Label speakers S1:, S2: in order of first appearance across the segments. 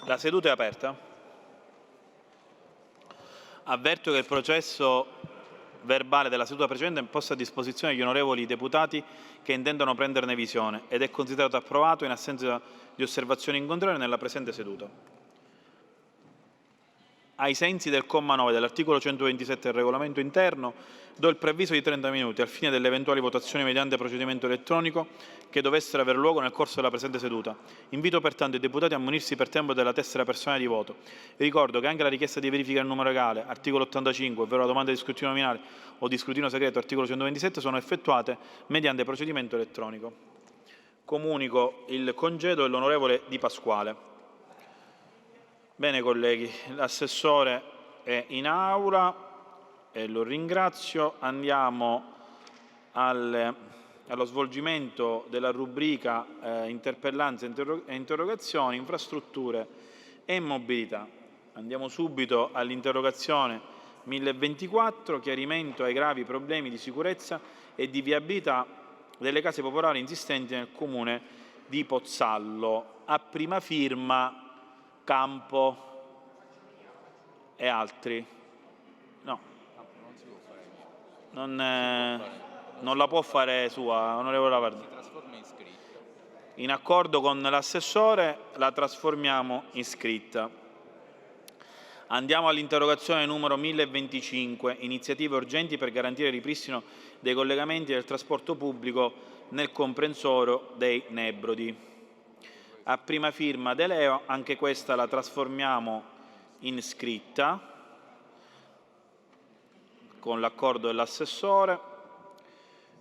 S1: La seduta è aperta. Avverto che il processo verbale della seduta precedente è posto a disposizione degli onorevoli deputati che intendono prenderne visione ed è considerato approvato in assenza di osservazioni in contrario nella presente seduta. Ai sensi del comma 9 dell'articolo 127 del regolamento interno, do il preavviso di 30 minuti al fine delle eventuali votazioni mediante procedimento elettronico che dovessero avere luogo nel corso della presente seduta. Invito pertanto i deputati a munirsi per tempo della tessera personale di voto. Vi ricordo che anche la richiesta di verifica del numero legale, articolo 85, ovvero la domanda di scrutinio nominale o di scrutinio segreto, articolo 127, sono effettuate mediante procedimento elettronico. Comunico il congedo dell'onorevole Di Pasquale. Bene colleghi, l'assessore è in aula e lo ringrazio. Andiamo allo svolgimento della rubrica interpellanze e interrogazioni, infrastrutture e mobilità. Andiamo subito all'interrogazione 1024, chiarimento ai gravi problemi di sicurezza e di viabilità delle case popolari insistenti nel comune di Pozzallo, a prima firma Campo e altri. No, non la può fare sua, onorevole Lavardera. In accordo con l'assessore la trasformiamo in scritta. Andiamo all'interrogazione numero 1025, iniziative urgenti per garantire il ripristino dei collegamenti del trasporto pubblico nel comprensorio dei Nebrodi. A prima firma De Leo, anche questa la trasformiamo in scritta con l'accordo dell'assessore.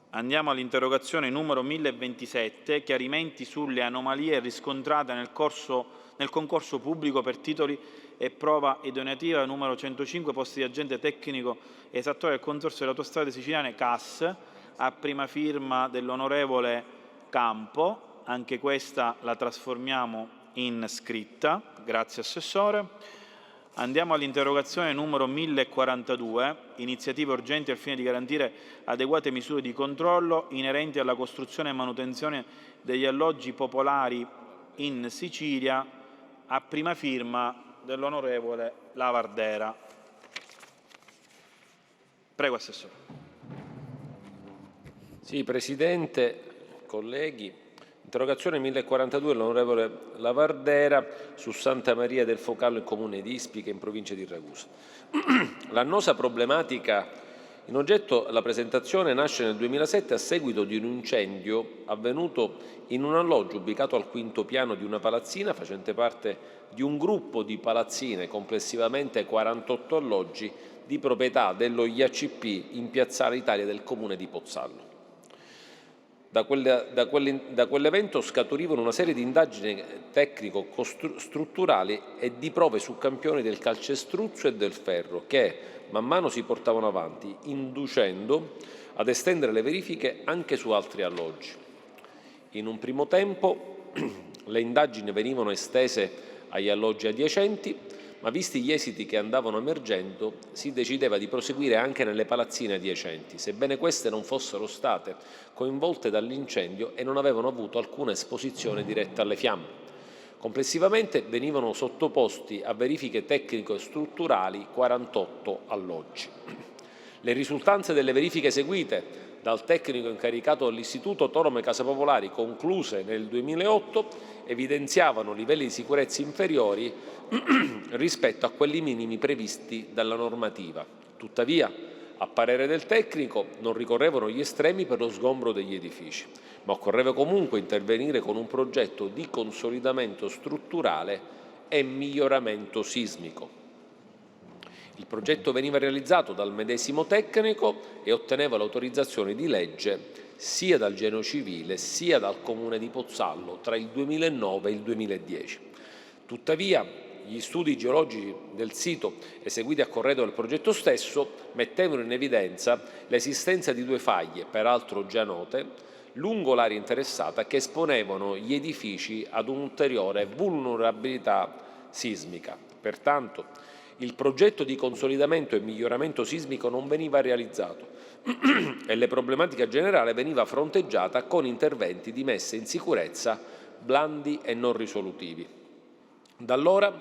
S1: Andiamo all'interrogazione numero 1027, chiarimenti sulle anomalie riscontrate nel concorso pubblico per titoli e prova idoneativa numero 105, posti di agente tecnico esattore del Consorzio delle Autostrade Siciliane CAS, a prima firma dell'onorevole Campo. Anche questa la trasformiamo in scritta. Grazie Assessore. Andiamo all'interrogazione numero 1042, iniziative urgenti al fine di garantire adeguate misure di controllo inerenti alla costruzione e manutenzione degli alloggi popolari in Sicilia, a prima firma dell'onorevole Lavardera. Prego Assessore.
S2: Sì, Presidente, colleghi. Interrogazione 1042 dell'onorevole Lavardera su Santa Maria del Focallo, in comune di Ispica, in provincia di Ragusa. L'annosa problematica in oggetto alla presentazione nasce nel 2007 a seguito di un incendio avvenuto in un alloggio ubicato al quinto piano di una palazzina facente parte di un gruppo di palazzine, complessivamente 48 alloggi, di proprietà dello IACP in Piazzale Italia del comune di Pozzallo. Da quell'evento scaturivano una serie di indagini tecnico-strutturali e di prove su campioni del calcestruzzo e del ferro che man mano si portavano avanti, inducendo ad estendere le verifiche anche su altri alloggi. In un primo tempo le indagini venivano estese agli alloggi adiacenti, ma visti gli esiti che andavano emergendo, si decideva di proseguire anche nelle palazzine adiacenti, sebbene queste non fossero state coinvolte dall'incendio e non avevano avuto alcuna esposizione diretta alle fiamme. Complessivamente venivano sottoposti a verifiche tecniche e strutturali 48 alloggi. Le risultanze delle verifiche eseguite dal tecnico incaricato dall'Istituto Autonome Case Popolari, concluse nel 2008, evidenziavano livelli di sicurezza inferiori rispetto a quelli minimi previsti dalla normativa. Tuttavia, a parere del tecnico, non ricorrevano gli estremi per lo sgombro degli edifici, ma occorreva comunque intervenire con un progetto di consolidamento strutturale e miglioramento sismico. Il progetto veniva realizzato dal medesimo tecnico e otteneva l'autorizzazione di legge sia dal Genio Civile sia dal Comune di Pozzallo tra il 2009 e il 2010. Tuttavia, gli studi geologici del sito eseguiti a corredo del progetto stesso mettevano in evidenza l'esistenza di due faglie, peraltro già note, lungo l'area interessata che esponevano gli edifici ad un'ulteriore vulnerabilità sismica. Pertanto, il progetto di consolidamento e miglioramento sismico non veniva realizzato e la problematica generale veniva fronteggiata con interventi di messa in sicurezza blandi e non risolutivi. Da allora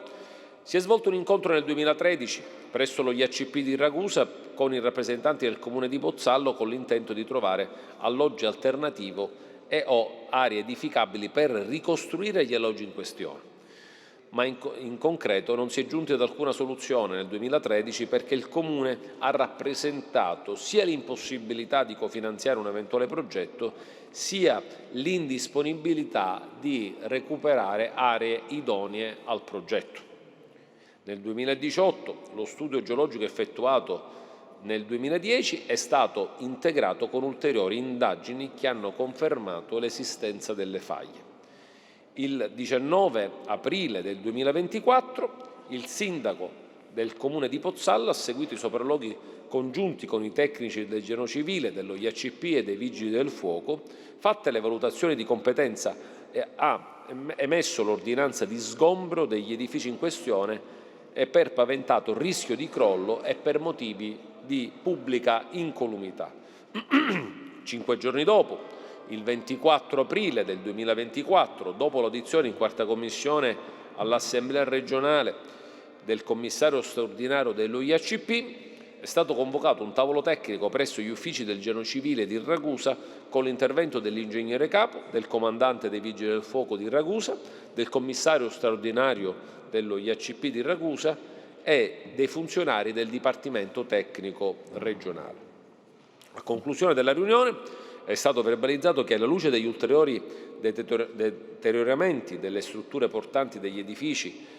S2: si è svolto un incontro nel 2013 presso lo IACP di Ragusa con i rappresentanti del Comune di Pozzallo con l'intento di trovare alloggi alternativo e o aree edificabili per ricostruire gli alloggi in questione. Ma in concreto non si è giunti ad alcuna soluzione nel 2013 perché il Comune ha rappresentato sia l'impossibilità di cofinanziare un eventuale progetto, sia l'indisponibilità di recuperare aree idonee al progetto. Nel 2018 lo studio geologico effettuato nel 2010 è stato integrato con ulteriori indagini che hanno confermato l'esistenza delle faglie. Il 19 aprile del 2024 il sindaco del Comune di Pozzallo ha seguito i sopralluoghi congiunti con i tecnici del Genio Civile, dello IACP e dei Vigili del Fuoco. Fatte le valutazioni di competenza, ha emesso l'ordinanza di sgombro degli edifici in questione e per paventato rischio di crollo e per motivi di pubblica incolumità. 5 giorni dopo, il 24 aprile del 2024, dopo l'audizione in quarta commissione all'Assemblea regionale del commissario straordinario dello IACP, è stato convocato un tavolo tecnico presso gli uffici del Genio Civile di Ragusa con l'intervento dell'ingegnere capo, del comandante dei Vigili del Fuoco di Ragusa, del commissario straordinario dello IACP di Ragusa e dei funzionari del Dipartimento Tecnico Regionale. A conclusione della riunione è stato verbalizzato che alla luce degli ulteriori deterioramenti delle strutture portanti degli edifici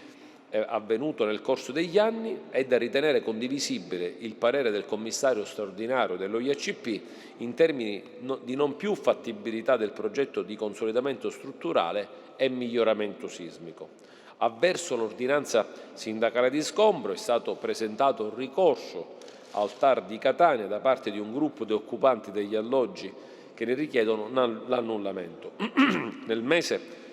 S2: avvenuto nel corso degli anni, è da ritenere condivisibile il parere del commissario straordinario dello IACP in termini di non più fattibilità del progetto di consolidamento strutturale e miglioramento sismico. Avverso l'ordinanza sindacale di sgombro è stato presentato un ricorso al TAR di Catania da parte di un gruppo di occupanti degli alloggi che ne richiedono l'annullamento. Nel mese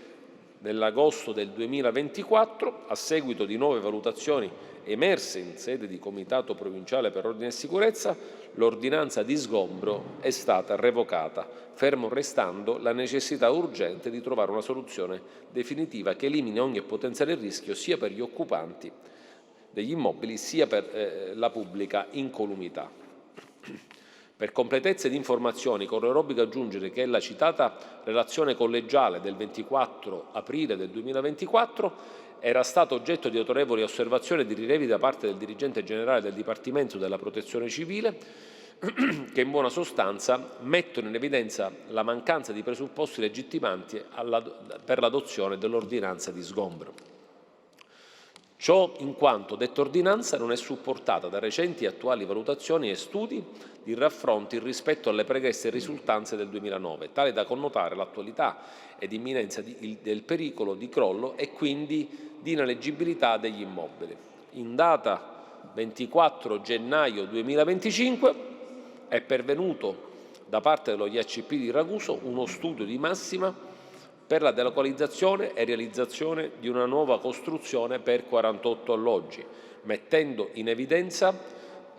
S2: dell'agosto del 2024, a seguito di nuove valutazioni emerse in sede di Comitato Provinciale per Ordine e Sicurezza, l'ordinanza di sgombro è stata revocata, fermo restando la necessità urgente di trovare una soluzione definitiva che elimini ogni potenziale rischio sia per gli occupanti degli immobili sia per la pubblica incolumità. Per completezza di informazioni, corre l'obbligo aggiungere che la citata relazione collegiale del 24 aprile del 2024 era stata oggetto di autorevoli osservazioni e di rilevi da parte del dirigente generale del Dipartimento della Protezione Civile, che in buona sostanza mettono in evidenza la mancanza di presupposti legittimanti per l'adozione dell'ordinanza di sgombro. Ciò in quanto detta ordinanza non è supportata da recenti e attuali valutazioni e studi di raffronti rispetto alle pregresse risultanze del 2009, tale da connotare l'attualità ed imminenza del pericolo di crollo e quindi di ineleggibilità degli immobili. In data 24 gennaio 2025 è pervenuto da parte dello IACP di Ragusa uno studio di massima per la delocalizzazione e realizzazione di una nuova costruzione per 48 alloggi, mettendo in evidenza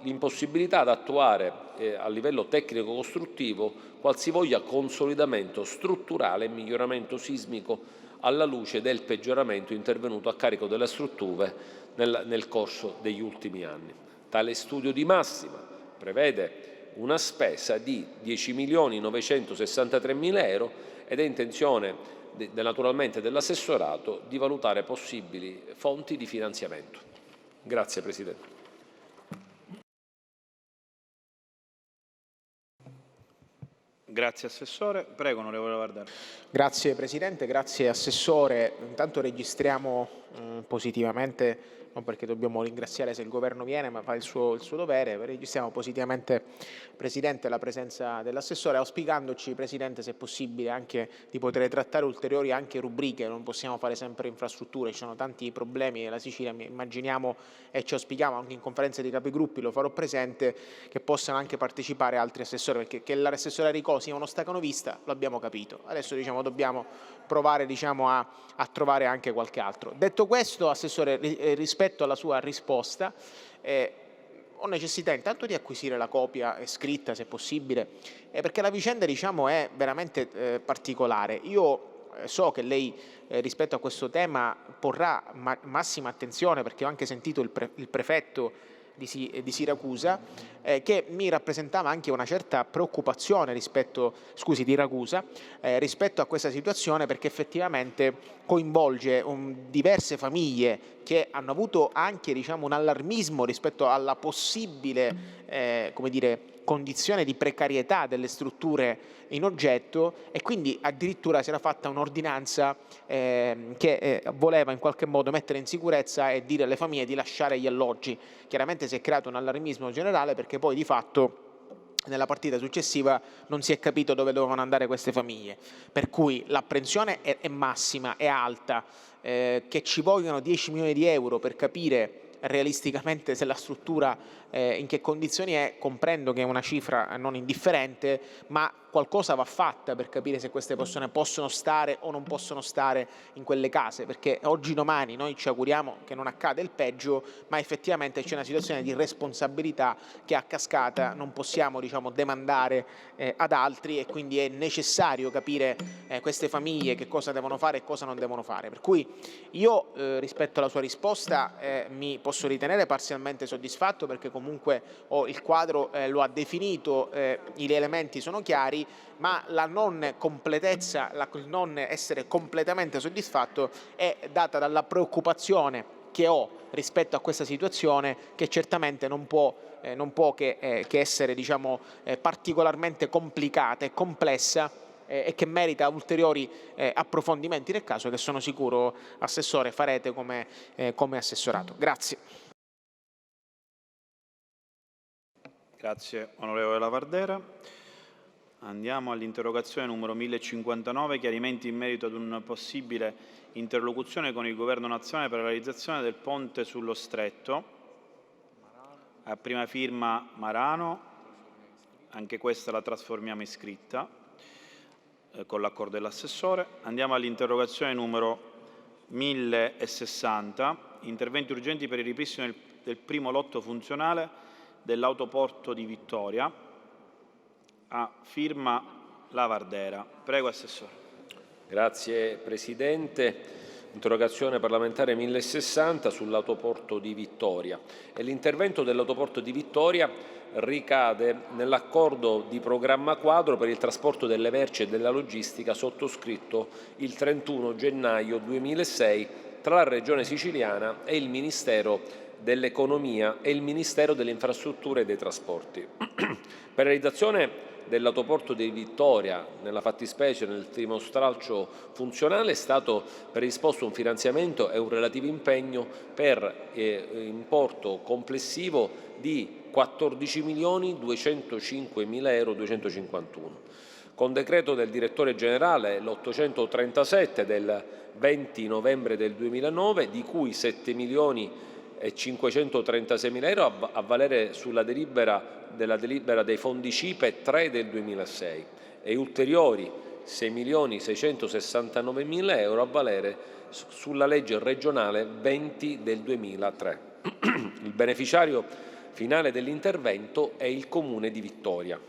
S2: l'impossibilità di attuare a livello tecnico-costruttivo qualsivoglia consolidamento strutturale e miglioramento sismico alla luce del peggioramento intervenuto a carico delle strutture nel corso degli ultimi anni. Tale studio di massima prevede una spesa di 10.963.000 euro ed è intenzione naturalmente dell'assessorato di valutare possibili fonti di finanziamento. Grazie Presidente.
S1: Grazie Assessore. Prego, onorevole Vardar.
S3: Grazie Presidente, grazie Assessore. Intanto registriamo positivamente, non perché dobbiamo ringraziare se il Governo viene, ma fa il suo dovere, registriamo positivamente, Presidente, la presenza dell'Assessore, auspicandoci, Presidente, se possibile, anche di poter trattare ulteriori anche rubriche. Non possiamo fare sempre infrastrutture, ci sono tanti problemi nella Sicilia, immaginiamo e ci auspichiamo anche in conferenza di capigruppi, lo farò presente, che possano anche partecipare altri Assessori, perché che l'assessore Aricò sia uno stacanovista lo abbiamo capito. Adesso dobbiamo provare a trovare anche qualche altro. Detto questo, Assessore, rispetto alla sua risposta, ho necessità intanto di acquisire la copia scritta, se possibile, perché la vicenda è veramente particolare. Io so che lei rispetto a questo tema porrà massima attenzione, perché ho anche sentito il prefetto di Siracusa, che mi rappresentava anche una certa preoccupazione di Ragusa, rispetto a questa situazione, perché effettivamente coinvolge diverse famiglie che hanno avuto anche, diciamo, un allarmismo rispetto alla possibile come dire, condizione di precarietà delle strutture in oggetto, e quindi addirittura si era fatta un'ordinanza che voleva in qualche modo mettere in sicurezza e dire alle famiglie di lasciare gli alloggi. Chiaramente si è creato un allarmismo generale, perché poi di fatto nella partita successiva non si è capito dove dovevano andare queste famiglie, per cui l'apprensione è massima, è alta, che ci vogliono 10 milioni di euro per capire realisticamente se la struttura in che condizioni è, comprendo che è una cifra non indifferente, ma qualcosa va fatta per capire se queste persone possono stare o non possono stare in quelle case, perché oggi domani noi ci auguriamo che non accada il peggio, ma effettivamente c'è una situazione di responsabilità che a cascata non possiamo, diciamo, demandare ad altri, e quindi è necessario capire queste famiglie che cosa devono fare e cosa non devono fare. Per cui io rispetto alla sua risposta mi posso ritenere parzialmente soddisfatto, perché comunque il quadro lo ha definito, gli elementi sono chiari, ma la non completezza, il non essere completamente soddisfatto è data dalla preoccupazione che ho rispetto a questa situazione, che certamente non può che essere, diciamo, particolarmente complicata e complessa, e che merita ulteriori approfondimenti nel caso, che sono sicuro, Assessore, farete come assessorato. Grazie.
S1: Grazie onorevole Lavardera. Andiamo all'interrogazione numero 1059, chiarimenti in merito ad una possibile interlocuzione con il Governo nazionale per la realizzazione del ponte sullo Stretto. A prima firma Marano, anche questa la trasformiamo in scritta con l'accordo dell'assessore. Andiamo all'interrogazione numero 1060, interventi urgenti per il ripristino del primo lotto funzionale dell'autoporto di Vittoria, a firma Lavardera. Prego, Assessore.
S2: Grazie Presidente. Interrogazione parlamentare 1060 sull'autoporto di Vittoria. E l'intervento dell'autoporto di Vittoria ricade nell'accordo di programma quadro per il trasporto delle merci e della logistica sottoscritto il 31 gennaio 2006 tra la Regione Siciliana e il Ministero dell'Economia e il Ministero delle Infrastrutture e dei Trasporti. Per realizzazione dell'autoporto di Vittoria, nella fattispecie nel primo stralcio funzionale, è stato predisposto un finanziamento e un relativo impegno per importo complessivo di 14.205.251 euro. Con decreto del Direttore Generale l'837 del 20 novembre del 2009, di cui 7.536.000 euro a valere sulla delibera dei fondi CIPE 3 del 2006 e ulteriori 6.669.000 euro a valere sulla legge regionale 20 del 2003. Il beneficiario finale dell'intervento è il Comune di Vittoria.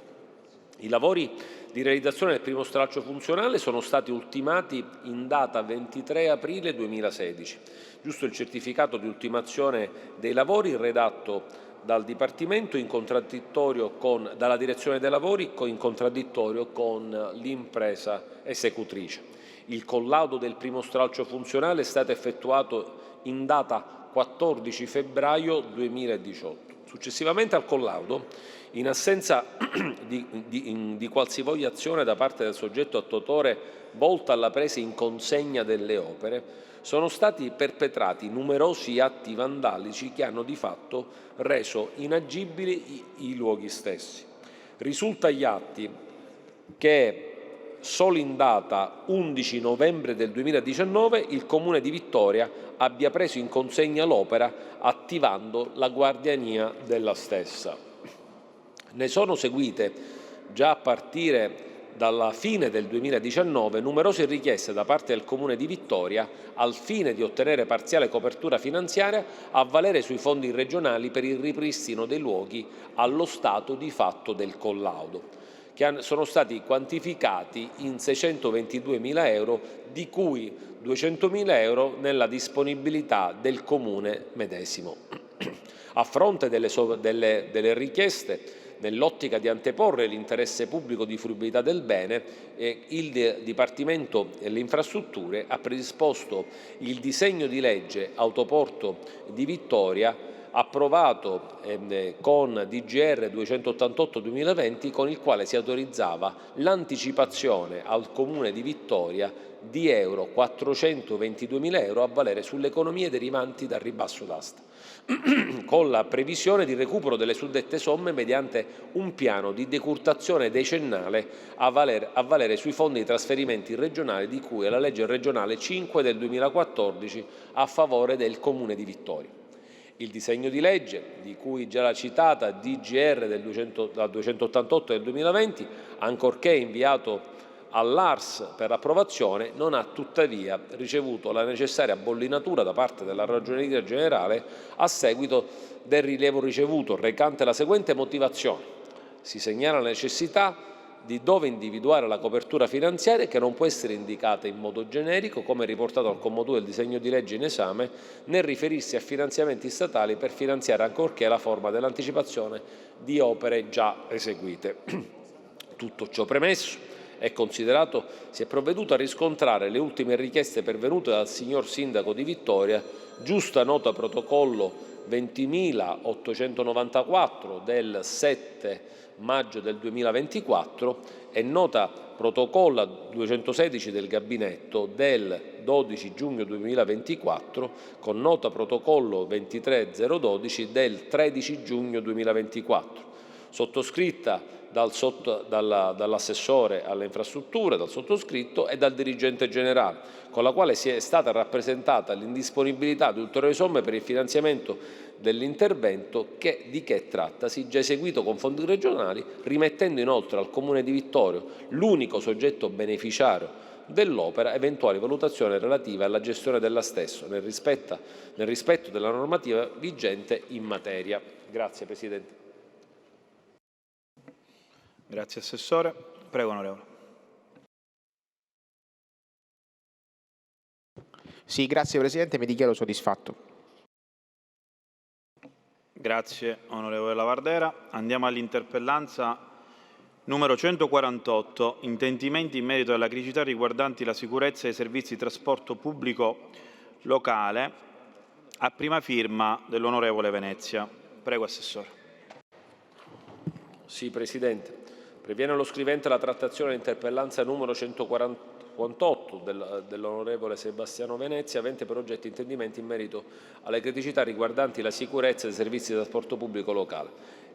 S2: I lavori di realizzazione del primo stralcio funzionale sono stati ultimati in data 23 aprile 2016. Giusto il certificato di ultimazione dei lavori redatto dal Dipartimento dalla Direzione dei Lavori in contraddittorio con l'impresa esecutrice. Il collaudo del primo stralcio funzionale è stato effettuato in data 14 febbraio 2018. Successivamente al collaudo, in assenza di qualsivoglia azione da parte del soggetto attuatore volta alla presa in consegna delle opere, sono stati perpetrati numerosi atti vandalici che hanno di fatto reso inagibili i luoghi stessi. Risulta agli atti che solo in data 11 novembre del 2019 il Comune di Vittoria abbia preso in consegna l'opera attivando la guardiania della stessa. Ne sono seguite, già a partire dalla fine del 2019, numerose richieste da parte del Comune di Vittoria al fine di ottenere parziale copertura finanziaria a valere sui fondi regionali per il ripristino dei luoghi allo stato di fatto del collaudo, che sono stati quantificati in 622.000 euro, di cui 200.000 euro nella disponibilità del Comune medesimo. A fronte delle richieste, nell'ottica di anteporre l'interesse pubblico di fruibilità del bene, il Dipartimento delle Infrastrutture ha predisposto il disegno di legge Autoporto di Vittoria, approvato con DGR 288/2020, con il quale si autorizzava l'anticipazione al Comune di Vittoria di 422.000 euro a valere sulle economie derivanti dal ribasso d'asta, con la previsione di recupero delle suddette somme mediante un piano di decurtazione decennale a valere sui fondi di trasferimenti regionali di cui alla legge regionale 5 del 2014 a favore del Comune di Vittoria. Il disegno di legge, di cui già la citata DGR 288 del 2020, ancorché inviato all'ARS per approvazione, non ha tuttavia ricevuto la necessaria bollinatura da parte della Ragioneria Generale a seguito del rilievo ricevuto, recante la seguente motivazione: si segnala la necessità di dove individuare la copertura finanziaria, che non può essere indicata in modo generico, come riportato al comma 2 del disegno di legge in esame, né riferirsi a finanziamenti statali per finanziare ancorché la forma dell'anticipazione di opere già eseguite. Tutto ciò premesso e considerato, si è provveduto a riscontrare le ultime richieste pervenute dal signor Sindaco di Vittoria, giusta nota protocollo 20.894 del 7 maggio del 2024 e nota protocolla 216 del Gabinetto del 12 giugno 2024 con nota protocollo 23012 del 13 giugno 2024, sottoscritta dall'assessore alle infrastrutture, dal sottoscritto e dal dirigente generale, con la quale si è stata rappresentata l'indisponibilità di ulteriori somme per il finanziamento dell'intervento di che trattasi, già eseguito con fondi regionali, rimettendo inoltre al Comune di Vittoria, l'unico soggetto beneficiario dell'opera, eventuali valutazioni relative alla gestione della stessa, nel rispetto della normativa vigente in materia. Grazie Presidente.
S1: Grazie Assessore. Prego onorevole.
S3: Sì, grazie Presidente, mi dichiaro soddisfatto.
S1: Grazie onorevole Lavardera. Andiamo all'interpellanza numero 148, intendimenti in merito alla criticità riguardanti la sicurezza dei servizi di trasporto pubblico locale, a prima firma dell'onorevole Venezia. Prego Assessore.
S2: Sì Presidente. Previene lo scrivente la trattazione dell'interpellanza numero 148 dell'onorevole Sebastiano Venezia, avente per oggetto intendimenti in merito alle criticità riguardanti la sicurezza dei servizi di trasporto pubblico locale,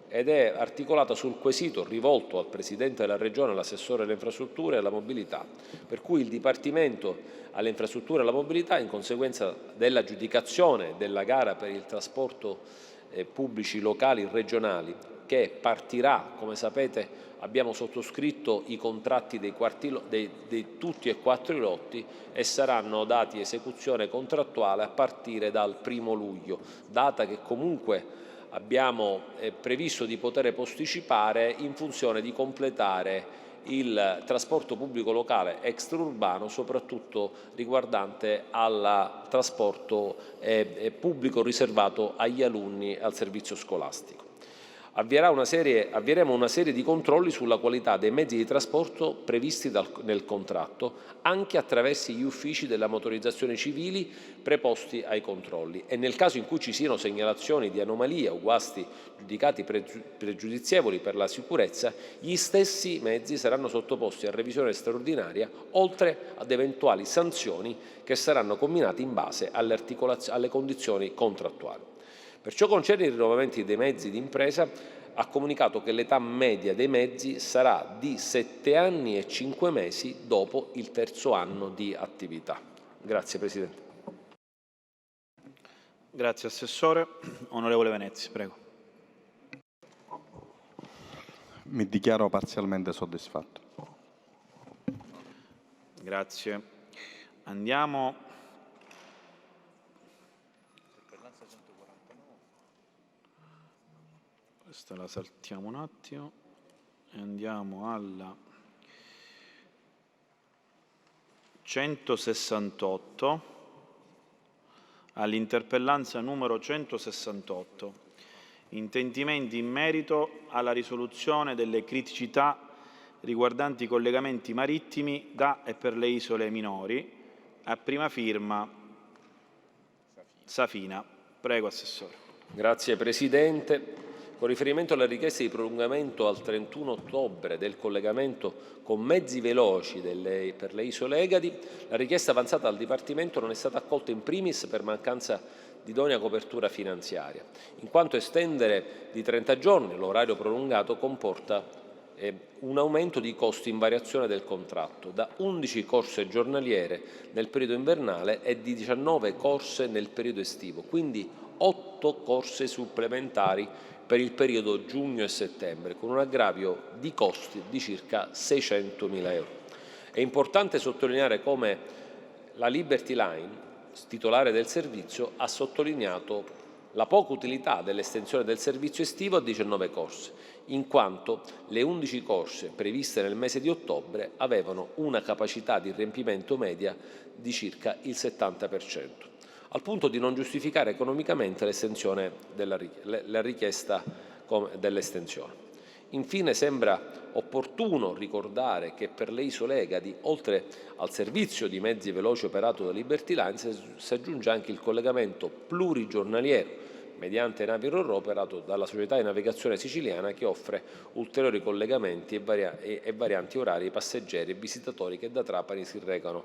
S2: ed è articolata sul quesito rivolto al Presidente della Regione, all'assessore alle infrastrutture e alla mobilità, per cui il Dipartimento alle infrastrutture e alla mobilità, in conseguenza dell'aggiudicazione della gara per il trasporto pubblici locali regionali, che partirà, come sapete abbiamo sottoscritto i contratti di tutti e 4 i lotti e saranno dati esecuzione contrattuale a partire dal 1° luglio, data che comunque abbiamo previsto di poter posticipare in funzione di completare il trasporto pubblico locale extraurbano, soprattutto riguardante al trasporto pubblico riservato agli alunni al servizio scolastico. Avvieremo una serie di controlli sulla qualità dei mezzi di trasporto previsti nel contratto, anche attraverso gli uffici della motorizzazione civili preposti ai controlli, e nel caso in cui ci siano segnalazioni di anomalie o guasti giudicati pregiudizievoli per la sicurezza, gli stessi mezzi saranno sottoposti a revisione straordinaria, oltre ad eventuali sanzioni che saranno comminate in base alle condizioni contrattuali. Per ciò concerne i rinnovamenti dei mezzi di impresa, ha comunicato che l'età media dei mezzi sarà di 7 anni e 5 mesi dopo il 3° anno di attività. Grazie Presidente.
S1: Grazie Assessore. Onorevole Venezia, prego.
S4: Mi dichiaro parzialmente soddisfatto.
S1: Grazie. Andiamo. Questa la saltiamo un attimo Andiamo alla 168, all'interpellanza numero 168, intendimenti in merito alla risoluzione delle criticità riguardanti i collegamenti marittimi da e per le isole minori, a prima firma Safina. Prego, Assessore.
S2: Grazie Presidente. Con riferimento alla richiesta di prolungamento al 31 ottobre del collegamento con mezzi veloci per le isole Egadi, la richiesta avanzata dal Dipartimento non è stata accolta in primis per mancanza di idonea copertura finanziaria, in quanto estendere di 30 giorni l'orario prolungato comporta un aumento di costi in variazione del contratto, da 11 corse giornaliere nel periodo invernale e di 19 corse nel periodo estivo, quindi 8 corse supplementari per il periodo giugno e settembre, con un aggravio di costi di circa 600.000 euro. È importante sottolineare come la Liberty Line, titolare del servizio, ha sottolineato la poca utilità dell'estensione del servizio estivo a 19 corse, in quanto le 11 corse previste nel mese di ottobre avevano una capacità di riempimento media di circa il 70%, al punto di non giustificare economicamente la richiesta dell'estensione. Infine sembra opportuno ricordare che per le isole Egadi, oltre al servizio di mezzi veloci operato da Liberty Lines, si aggiunge anche il collegamento plurigiornaliero mediante navi RoRo operato dalla società di navigazione siciliana, che offre ulteriori collegamenti e varianti orari ai passeggeri e visitatori che da Trapani si recano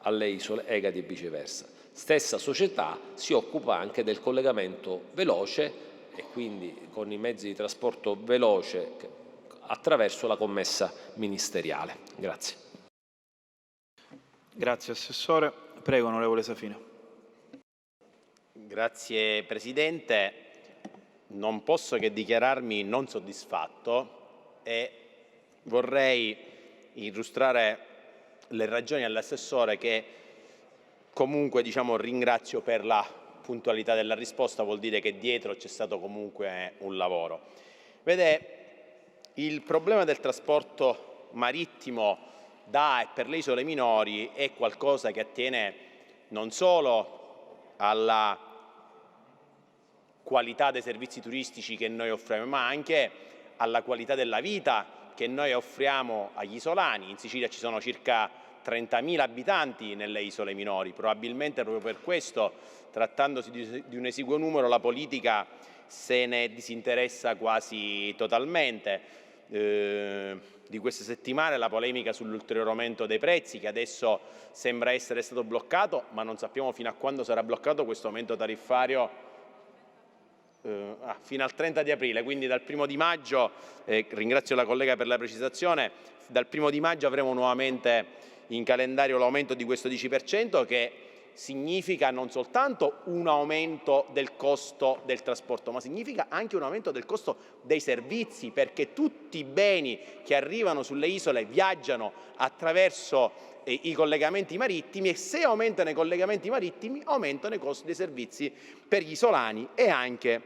S2: alle isole Egadi e viceversa. Stessa società si occupa anche del collegamento veloce e quindi con i mezzi di trasporto veloce attraverso la commessa ministeriale. Grazie.
S1: Grazie Assessore. Prego, onorevole Safina.
S5: Grazie Presidente. Non posso che dichiararmi non soddisfatto e vorrei illustrare le ragioni all'Assessore, che comunque ringrazio per la puntualità della risposta. Vuol dire che dietro c'è stato comunque un lavoro. Vede, il problema del trasporto marittimo da e per le isole minori è qualcosa che attiene non solo alla qualità dei servizi turistici che noi offriamo, ma anche alla qualità della vita che noi offriamo agli isolani. In Sicilia ci sono circa 30.000 abitanti nelle isole minori, probabilmente proprio per questo, trattandosi di un esiguo numero, la politica se ne disinteressa quasi totalmente. Di queste settimane la polemica sull'ulteriore aumento dei prezzi, che adesso sembra essere stato bloccato, ma non sappiamo fino a quando sarà bloccato questo aumento tariffario. Fino al 30 di aprile, quindi dal 1° di maggio, ringrazio la collega per la precisazione, dal 1° di maggio avremo nuovamente in calendario l'aumento di questo 10%, che significa non soltanto un aumento del costo del trasporto, ma significa anche un aumento del costo dei servizi, perché tutti i beni che arrivano sulle isole viaggiano attraverso i collegamenti marittimi, e se aumentano i collegamenti marittimi aumentano i costi dei servizi per gli isolani e anche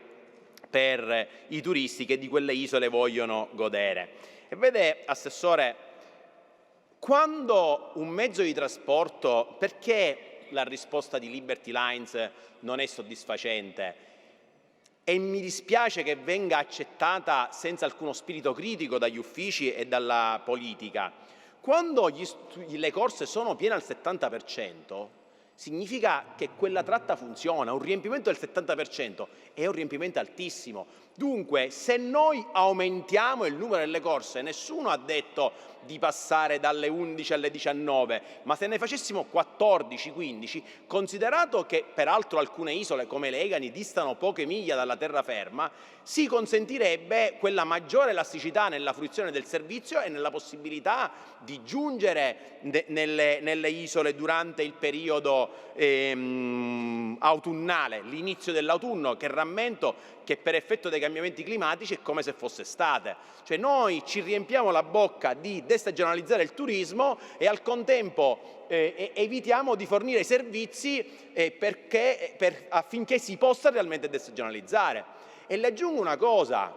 S5: per i turisti che di quelle isole vogliono godere. E vede, Assessore, quando un mezzo di trasporto, perché la risposta di Liberty Lines non è soddisfacente e mi dispiace che venga accettata senza alcuno spirito critico dagli uffici e dalla politica, quando le corse sono piene al 70%, significa che quella tratta funziona. Un riempimento del 70% è un riempimento altissimo. Dunque, se noi aumentiamo il numero delle corse, nessuno ha detto di passare dalle 11 alle 19, ma se ne facessimo 14-15, considerato che peraltro alcune isole come le Egadi distano poche miglia dalla terraferma, si consentirebbe quella maggiore elasticità nella fruizione del servizio e nella possibilità di giungere nelle isole durante il periodo autunnale, l'inizio dell'autunno, che rammento che per effetto dei cambiamenti climatici è come se fosse estate. Cioè noi ci riempiamo la bocca di destagionalizzare il turismo e al contempo evitiamo di fornire i servizi affinché si possa realmente destagionalizzare. E le aggiungo una cosa,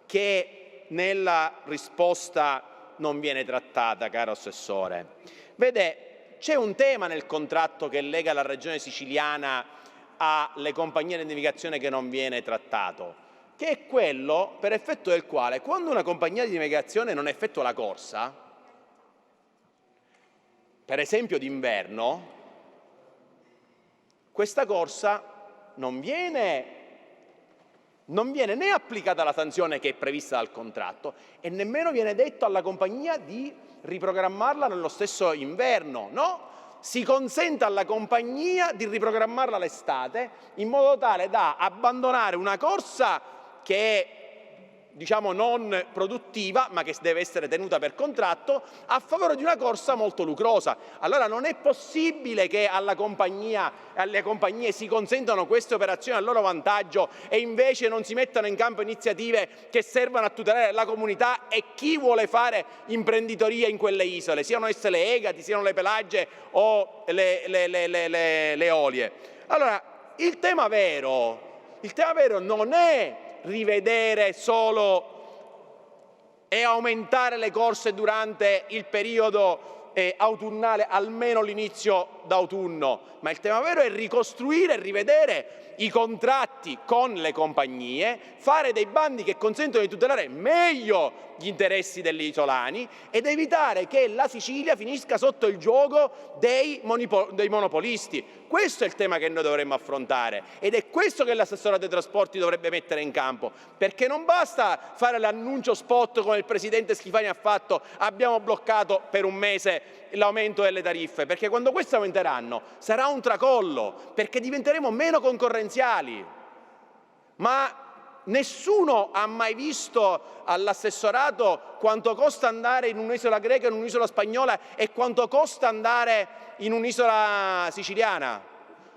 S5: che nella risposta non viene trattata, caro Assessore. Vede, c'è un tema nel contratto che lega la Regione Siciliana alle compagnie di navigazione che non viene trattato, che è quello per effetto del quale quando una compagnia di navigazione non effettua la corsa, per esempio d'inverno, questa corsa non viene né applicata la sanzione che è prevista dal contratto e nemmeno viene detto alla compagnia di riprogrammarla nello stesso inverno, no? Si consente alla compagnia di riprogrammarla l'estate in modo tale da abbandonare una corsa che è, diciamo, non produttiva, ma che deve essere tenuta per contratto, a favore di una corsa molto lucrosa. Allora non è possibile che alle compagnie si consentano queste operazioni a loro vantaggio e invece non si mettano in campo iniziative che servono a tutelare la comunità e chi vuole fare imprenditoria in quelle isole, siano esse le Egadi, siano le Pelagie o le Olie. Allora, il tema vero non è rivedere solo e aumentare le corse durante il periodo autunnale, almeno l'inizio d'autunno, ma il tema vero è ricostruire e rivedere i contratti con le compagnie, fare dei bandi che consentono di tutelare meglio gli interessi degli isolani ed evitare che la Sicilia finisca sotto il gioco dei monopolisti. Questo è il tema che noi dovremmo affrontare ed è questo che l'assessore dei trasporti dovrebbe mettere in campo, perché non basta fare l'annuncio spot come il presidente Schifani ha fatto: abbiamo bloccato per un mese l'aumento delle tariffe, perché quando queste aumenteranno sarà un tracollo, perché diventeremo meno concorrenziali. Ma nessuno ha mai visto all'assessorato quanto costa andare in un'isola greca, in un'isola spagnola e quanto costa andare in un'isola siciliana.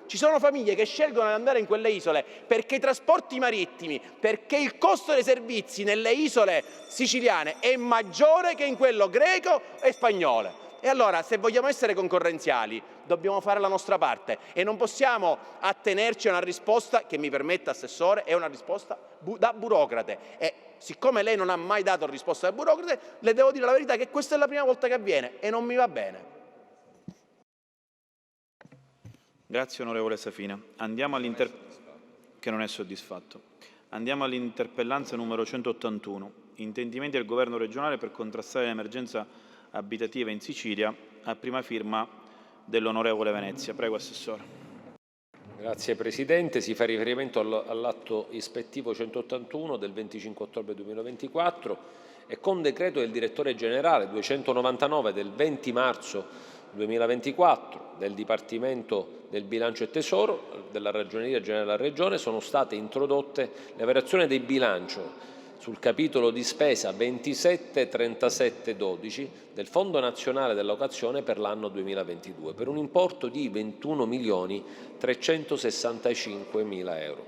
S5: Ci sono famiglie che scelgono di andare in quelle isole perché i trasporti marittimi, perché il costo dei servizi nelle isole siciliane è maggiore che in quello greco e spagnolo. E allora, se vogliamo essere concorrenziali, dobbiamo fare la nostra parte e non possiamo attenerci a una risposta che, mi permetta, Assessore, è una risposta da burocrate. E siccome lei non ha mai dato risposta da burocrate, le devo dire la verità che questa è la prima volta che avviene e non mi va bene.
S1: Grazie onorevole Safina. Che non è soddisfatto. Andiamo all'interpellanza numero 181. Intendimenti del governo regionale per contrastare l'emergenza abitativa in Sicilia, a prima firma dell'onorevole Venezia. Prego, Assessore.
S2: Grazie Presidente. Si fa riferimento all'atto ispettivo 181 del 25 ottobre 2024 e con decreto del Direttore Generale 299 del 20 marzo 2024 del Dipartimento del Bilancio e Tesoro della Ragioneria Generale della Regione sono state introdotte le variazioni dei bilanci sul capitolo di spesa 273712 del Fondo Nazionale dell'Occupazione per l'anno 2022 per un importo di 21.365.000 euro.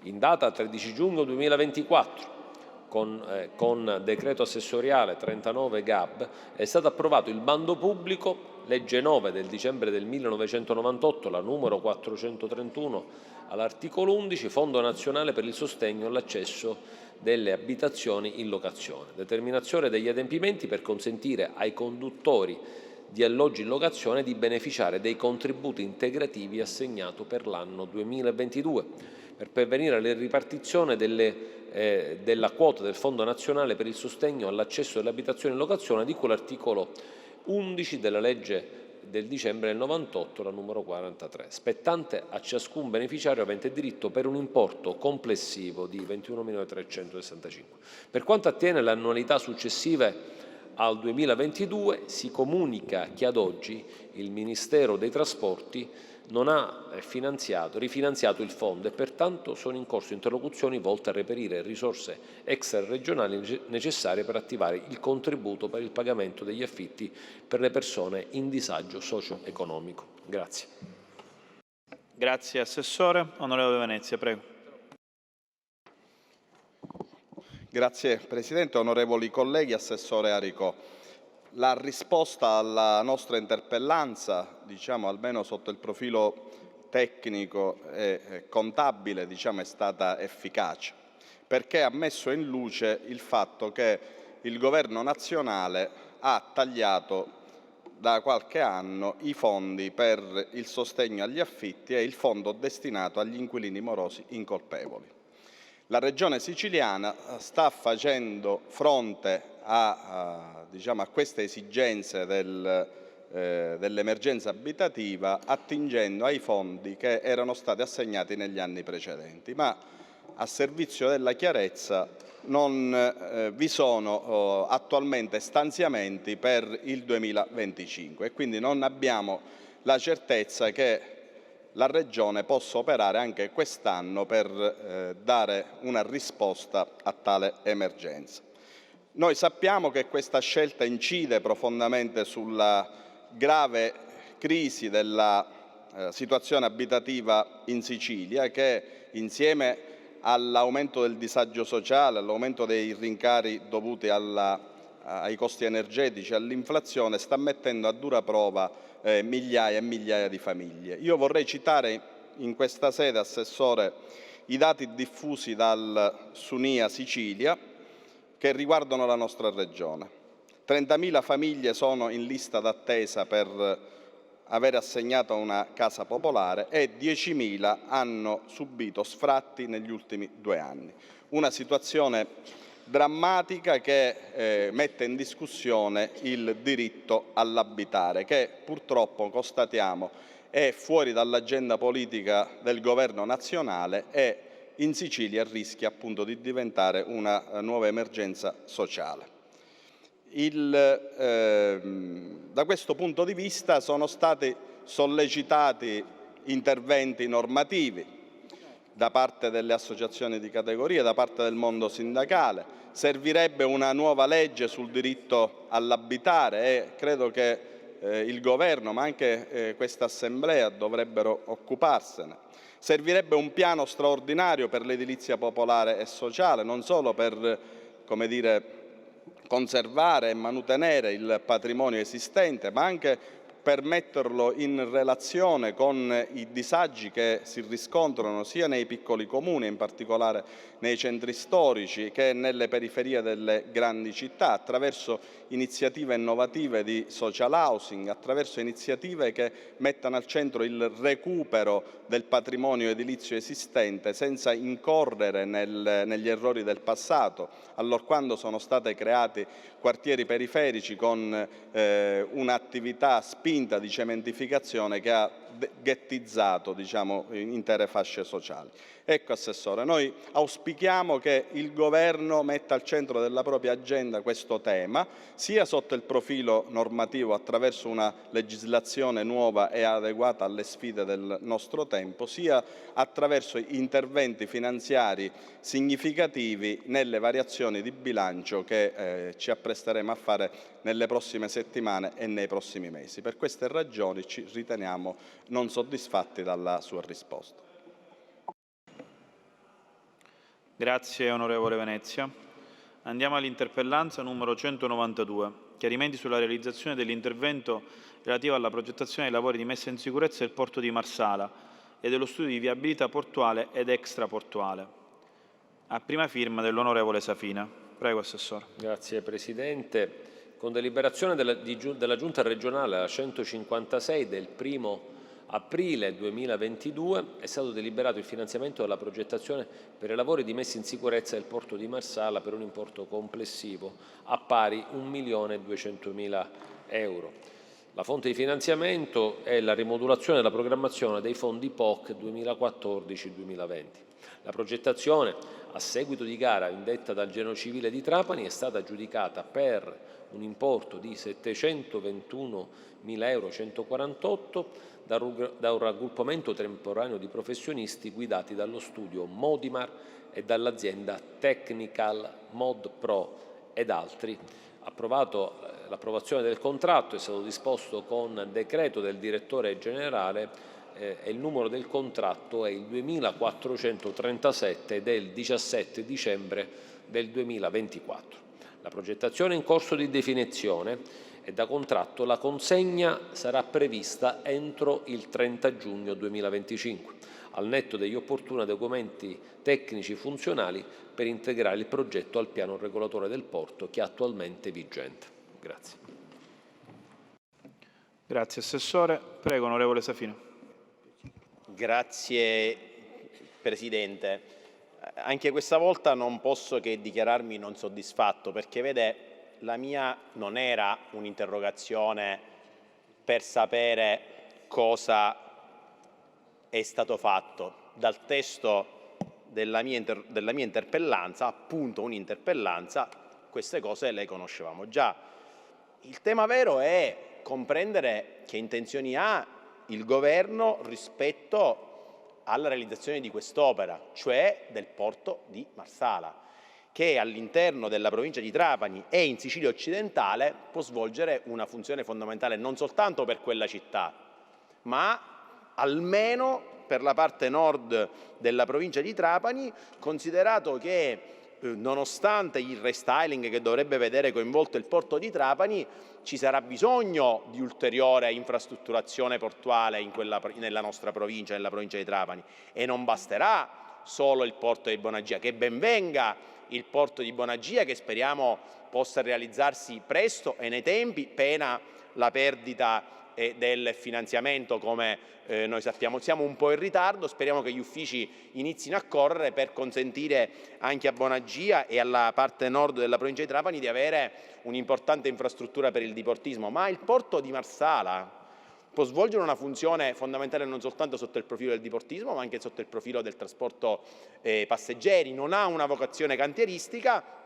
S2: In data 13 giugno 2024, con decreto assessoriale 39 GAB, è stato approvato il bando pubblico, legge 9 del dicembre del 1998, la numero 431, all'articolo 11, Fondo Nazionale per il sostegno all'accesso delle abitazioni in locazione. Determinazione degli adempimenti per consentire ai conduttori di alloggi in locazione di beneficiare dei contributi integrativi assegnati per l'anno 2022, per pervenire alla ripartizione della quota del Fondo Nazionale per il sostegno all'accesso delle abitazioni in locazione di cui l'articolo 11 della legge del dicembre del 98, la numero 43, spettante a ciascun beneficiario avente diritto per un importo complessivo di 21.365. Per quanto attiene alle annualità successive al 2022, si comunica che ad oggi il Ministero dei Trasporti non ha rifinanziato il fondo e pertanto sono in corso interlocuzioni volte a reperire risorse extraregionali necessarie per attivare il contributo per il pagamento degli affitti per le persone in disagio socio-economico. Grazie.
S1: Grazie Assessore. Onorevole Venezia, prego.
S4: Grazie Presidente, onorevoli colleghi, Assessore Aricò. La risposta alla nostra interpellanza, almeno sotto il profilo tecnico e contabile, è stata efficace. perché ha messo in luce il fatto che il governo nazionale ha tagliato da qualche anno i fondi per il sostegno agli affitti e il fondo destinato agli inquilini morosi incolpevoli. La Regione siciliana sta facendo fronte a queste esigenze dell'emergenza abitativa attingendo ai fondi che erano stati assegnati negli anni precedenti, ma a servizio della chiarezza non vi sono attualmente stanziamenti per il 2025 e quindi non abbiamo la certezza che la Regione possa operare anche quest'anno per dare una risposta a tale emergenza. Noi sappiamo che questa scelta incide profondamente sulla grave crisi della situazione abitativa in Sicilia che insieme all'aumento del disagio sociale, all'aumento dei rincari dovuti ai costi energetici, all'inflazione, sta mettendo a dura prova migliaia e migliaia di famiglie. Io vorrei citare in questa sede, Assessore, i dati diffusi dal Sunia Sicilia che riguardano la nostra Regione. 30.000 famiglie sono in lista d'attesa per avere assegnato una casa popolare e 10.000 hanno subito sfratti negli ultimi 2 anni. Una situazione drammatica che mette in discussione il diritto all'abitare, che purtroppo constatiamo è fuori dall'agenda politica del governo nazionale e in Sicilia rischia appunto di diventare una nuova emergenza sociale. Da questo punto di vista sono stati sollecitati interventi normativi da parte delle associazioni di categoria, da parte del mondo sindacale. Servirebbe una nuova legge sul diritto all'abitare e credo che il Governo, ma anche questa Assemblea, dovrebbero occuparsene. Servirebbe un piano straordinario per l'edilizia popolare e sociale, non solo per, conservare e mantenere il patrimonio esistente, ma anche per metterlo in relazione con i disagi che si riscontrano sia nei piccoli comuni, in particolare nei centri storici, che nelle periferie delle grandi città, attraverso iniziative innovative di social housing, attraverso iniziative che mettano al centro il recupero del patrimonio edilizio esistente senza incorrere negli errori del passato, allorquando sono stati creati quartieri periferici con un'attività spinta di cementificazione che ha ghettizzato intere fasce sociali. Ecco, Assessore, noi auspichiamo che il Governo metta al centro della propria agenda questo tema, sia sotto il profilo normativo attraverso una legislazione nuova e adeguata alle sfide del nostro tempo, sia attraverso interventi finanziari significativi nelle variazioni di bilancio che ci appresteremo a fare nelle prossime settimane e nei prossimi mesi. Per queste ragioni ci riteniamo non soddisfatti dalla sua risposta.
S1: Grazie onorevole Venezia. Andiamo all'interpellanza numero 192. Chiarimenti sulla realizzazione dell'intervento relativo alla progettazione dei lavori di messa in sicurezza del porto di Marsala e dello studio di viabilità portuale ed extraportuale. A prima firma dell'onorevole Safina. Prego, Assessore.
S2: Grazie Presidente. Con deliberazione della Giunta regionale 156 del 1° aprile 2022 è stato deliberato il finanziamento della progettazione per i lavori di messa in sicurezza del porto di Marsala per un importo complessivo a pari 1.200.000 euro. La fonte di finanziamento è la rimodulazione della programmazione dei fondi POC 2014-2020. La progettazione, a seguito di gara indetta dal Genio Civile di Trapani, è stata aggiudicata per un importo di 721.148 euro da un raggruppamento temporaneo di professionisti guidati dallo studio Modimar e dall'azienda Technical Mod Pro ed altri. L'approvazione del contratto è stato disposto con decreto del direttore generale e il numero del contratto è il 2437 del 17 dicembre del 2024. La progettazione è in corso di definizione e da contratto la consegna sarà prevista entro il 30 giugno 2025. al netto degli opportuni documenti tecnici funzionali per integrare il progetto al piano regolatore del porto che è attualmente vigente. Grazie.
S1: Grazie Assessore. Prego, onorevole Safino.
S5: Grazie Presidente. Anche questa volta non posso che dichiararmi non soddisfatto, perché vede, la mia non era un'interrogazione per sapere cosa è stato fatto. Dal testo della mia interpellanza, appunto un'interpellanza, queste cose le conoscevamo già. Il tema vero è comprendere che intenzioni ha il Governo rispetto alla realizzazione di quest'opera, cioè del porto di Marsala, che all'interno della provincia di Trapani e in Sicilia occidentale può svolgere una funzione fondamentale non soltanto per quella città, ma almeno per la parte nord della provincia di Trapani, considerato che nonostante il restyling che dovrebbe vedere coinvolto il porto di Trapani, ci sarà bisogno di ulteriore infrastrutturazione portuale nella nostra provincia, nella provincia di Trapani, e non basterà solo il porto di Bonagia, che ben venga il porto di Bonagia, che speriamo possa realizzarsi presto e nei tempi, pena la perdita del finanziamento, come noi sappiamo. Siamo un po' in ritardo, speriamo che gli uffici inizino a correre per consentire anche a Bonagia e alla parte nord della provincia di Trapani di avere un'importante infrastruttura per il diportismo. Ma il porto di Marsala può svolgere una funzione fondamentale non soltanto sotto il profilo del diportismo, ma anche sotto il profilo del trasporto passeggeri. Non ha una vocazione cantieristica,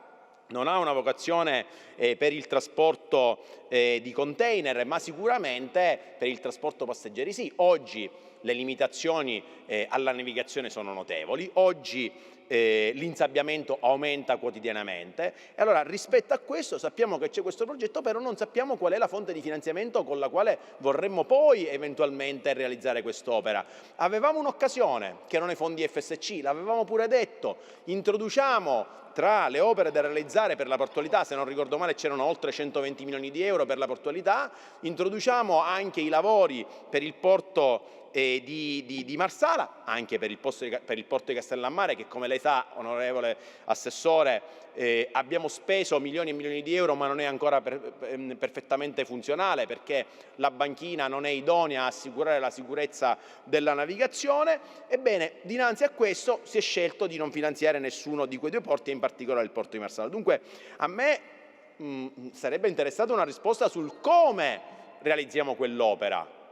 S5: non ha una vocazione per il trasporto di container, ma sicuramente per il trasporto passeggeri sì. Oggi le limitazioni alla navigazione sono notevoli, oggi l'insabbiamento aumenta quotidianamente, e allora rispetto a questo sappiamo che c'è questo progetto, però non sappiamo qual è la fonte di finanziamento con la quale vorremmo poi eventualmente realizzare quest'opera. Avevamo un'occasione che erano i fondi FSC, l'avevamo pure detto, introduciamo tra le opere da realizzare per la portualità, se non ricordo male c'erano oltre 120 milioni di euro per la portualità, introduciamo anche i lavori per il porto di Marsala, anche per il porto di Castellammare, che come lei sa, onorevole Assessore, abbiamo speso milioni e milioni di euro, ma non è ancora perfettamente funzionale, perché la banchina non è idonea a assicurare la sicurezza della navigazione. Ebbene, dinanzi a questo si è scelto di non finanziare nessuno di quei due porti, e in particolare il porto di Marsala. Dunque a me sarebbe interessata una risposta sul come realizziamo quell'opera,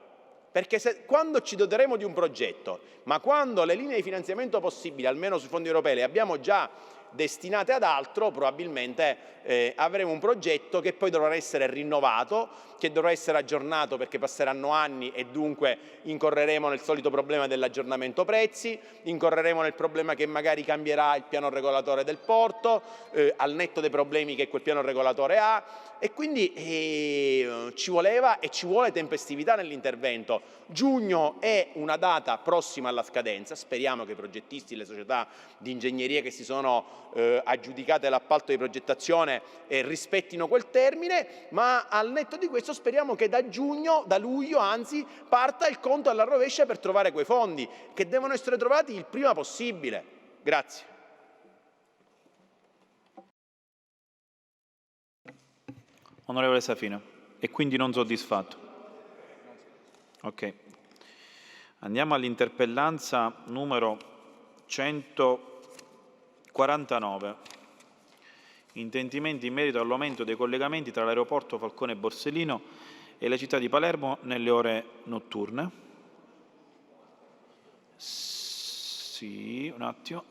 S5: perché quando ci doteremo di un progetto, ma quando le linee di finanziamento possibili, almeno sui fondi europei, le abbiamo già destinate ad altro, probabilmente avremo un progetto che poi dovrà essere rinnovato, che dovrà essere aggiornato, perché passeranno anni e dunque incorreremo nel solito problema dell'aggiornamento prezzi, incorreremo nel problema che magari cambierà il piano regolatore del porto, al netto dei problemi che quel piano regolatore ha, e quindi ci voleva e ci vuole tempestività nell'intervento. Giugno è una data prossima alla scadenza, speriamo che i progettisti, le società di ingegneria che si sono aggiudicate l'appalto di progettazione rispettino quel termine, ma al netto di questo speriamo che da luglio anzi, parta il conto alla rovescia per trovare quei fondi, che devono essere trovati il prima possibile. Grazie.
S1: Onorevole Safino, e quindi non soddisfatto? Ok. Andiamo all'interpellanza numero 149. Intendimenti in merito all'aumento dei collegamenti tra l'aeroporto Falcone Borsellino e la città di Palermo nelle ore notturne. Sì, un attimo.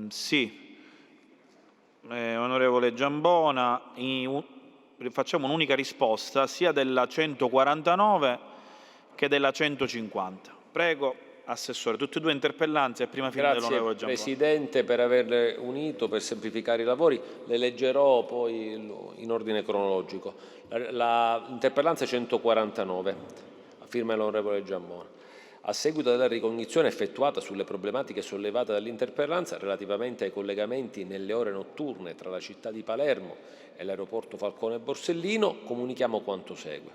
S1: Sì. Onorevole Giambona, facciamo un'unica risposta sia della 149 che della 150. Prego, Assessore, tutte e due interpellanze a prima firma dell'onorevole Giambona.
S2: Grazie Presidente per averle unito, per semplificare i lavori. Le leggerò poi in ordine cronologico. L'interpellanza 149, a firma dell'onorevole Giambona. A seguito della ricognizione effettuata sulle problematiche sollevate dall'interpellanza relativamente ai collegamenti nelle ore notturne tra la città di Palermo e l'aeroporto Falcone Borsellino, comunichiamo quanto segue.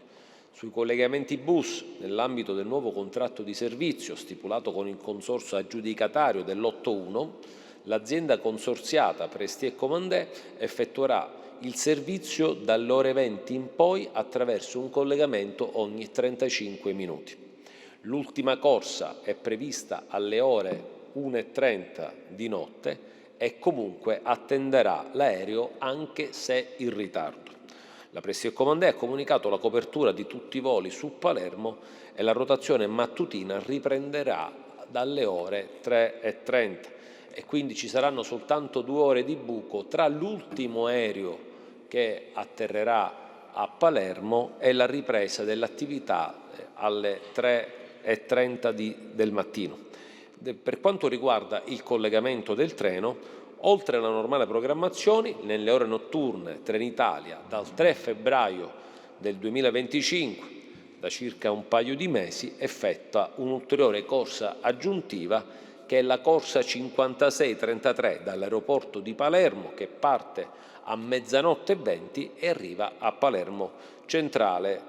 S2: Sui collegamenti bus, nell'ambito del nuovo contratto di servizio stipulato con il consorzio aggiudicatario dell'8-1, l'azienda consorziata Presti e Comandè effettuerà il servizio dalle ore 20 in poi attraverso un collegamento ogni 35 minuti. L'ultima corsa è prevista alle ore 1:30 di notte e comunque attenderà l'aereo anche se in ritardo. La Presti e Comandè ha comunicato la copertura di tutti i voli su Palermo e la rotazione mattutina riprenderà dalle ore 3:30 e quindi ci saranno soltanto 2 ore di buco tra l'ultimo aereo che atterrerà a Palermo e la ripresa dell'attività alle 3:30 del mattino. Per quanto riguarda il collegamento del treno, oltre alla normale programmazione, nelle ore notturne Trenitalia dal 3 febbraio del 2025, da circa un paio di mesi, effettua un'ulteriore corsa aggiuntiva che è la corsa 5633 dall'aeroporto di Palermo, che parte a 00:20 e arriva a Palermo Centrale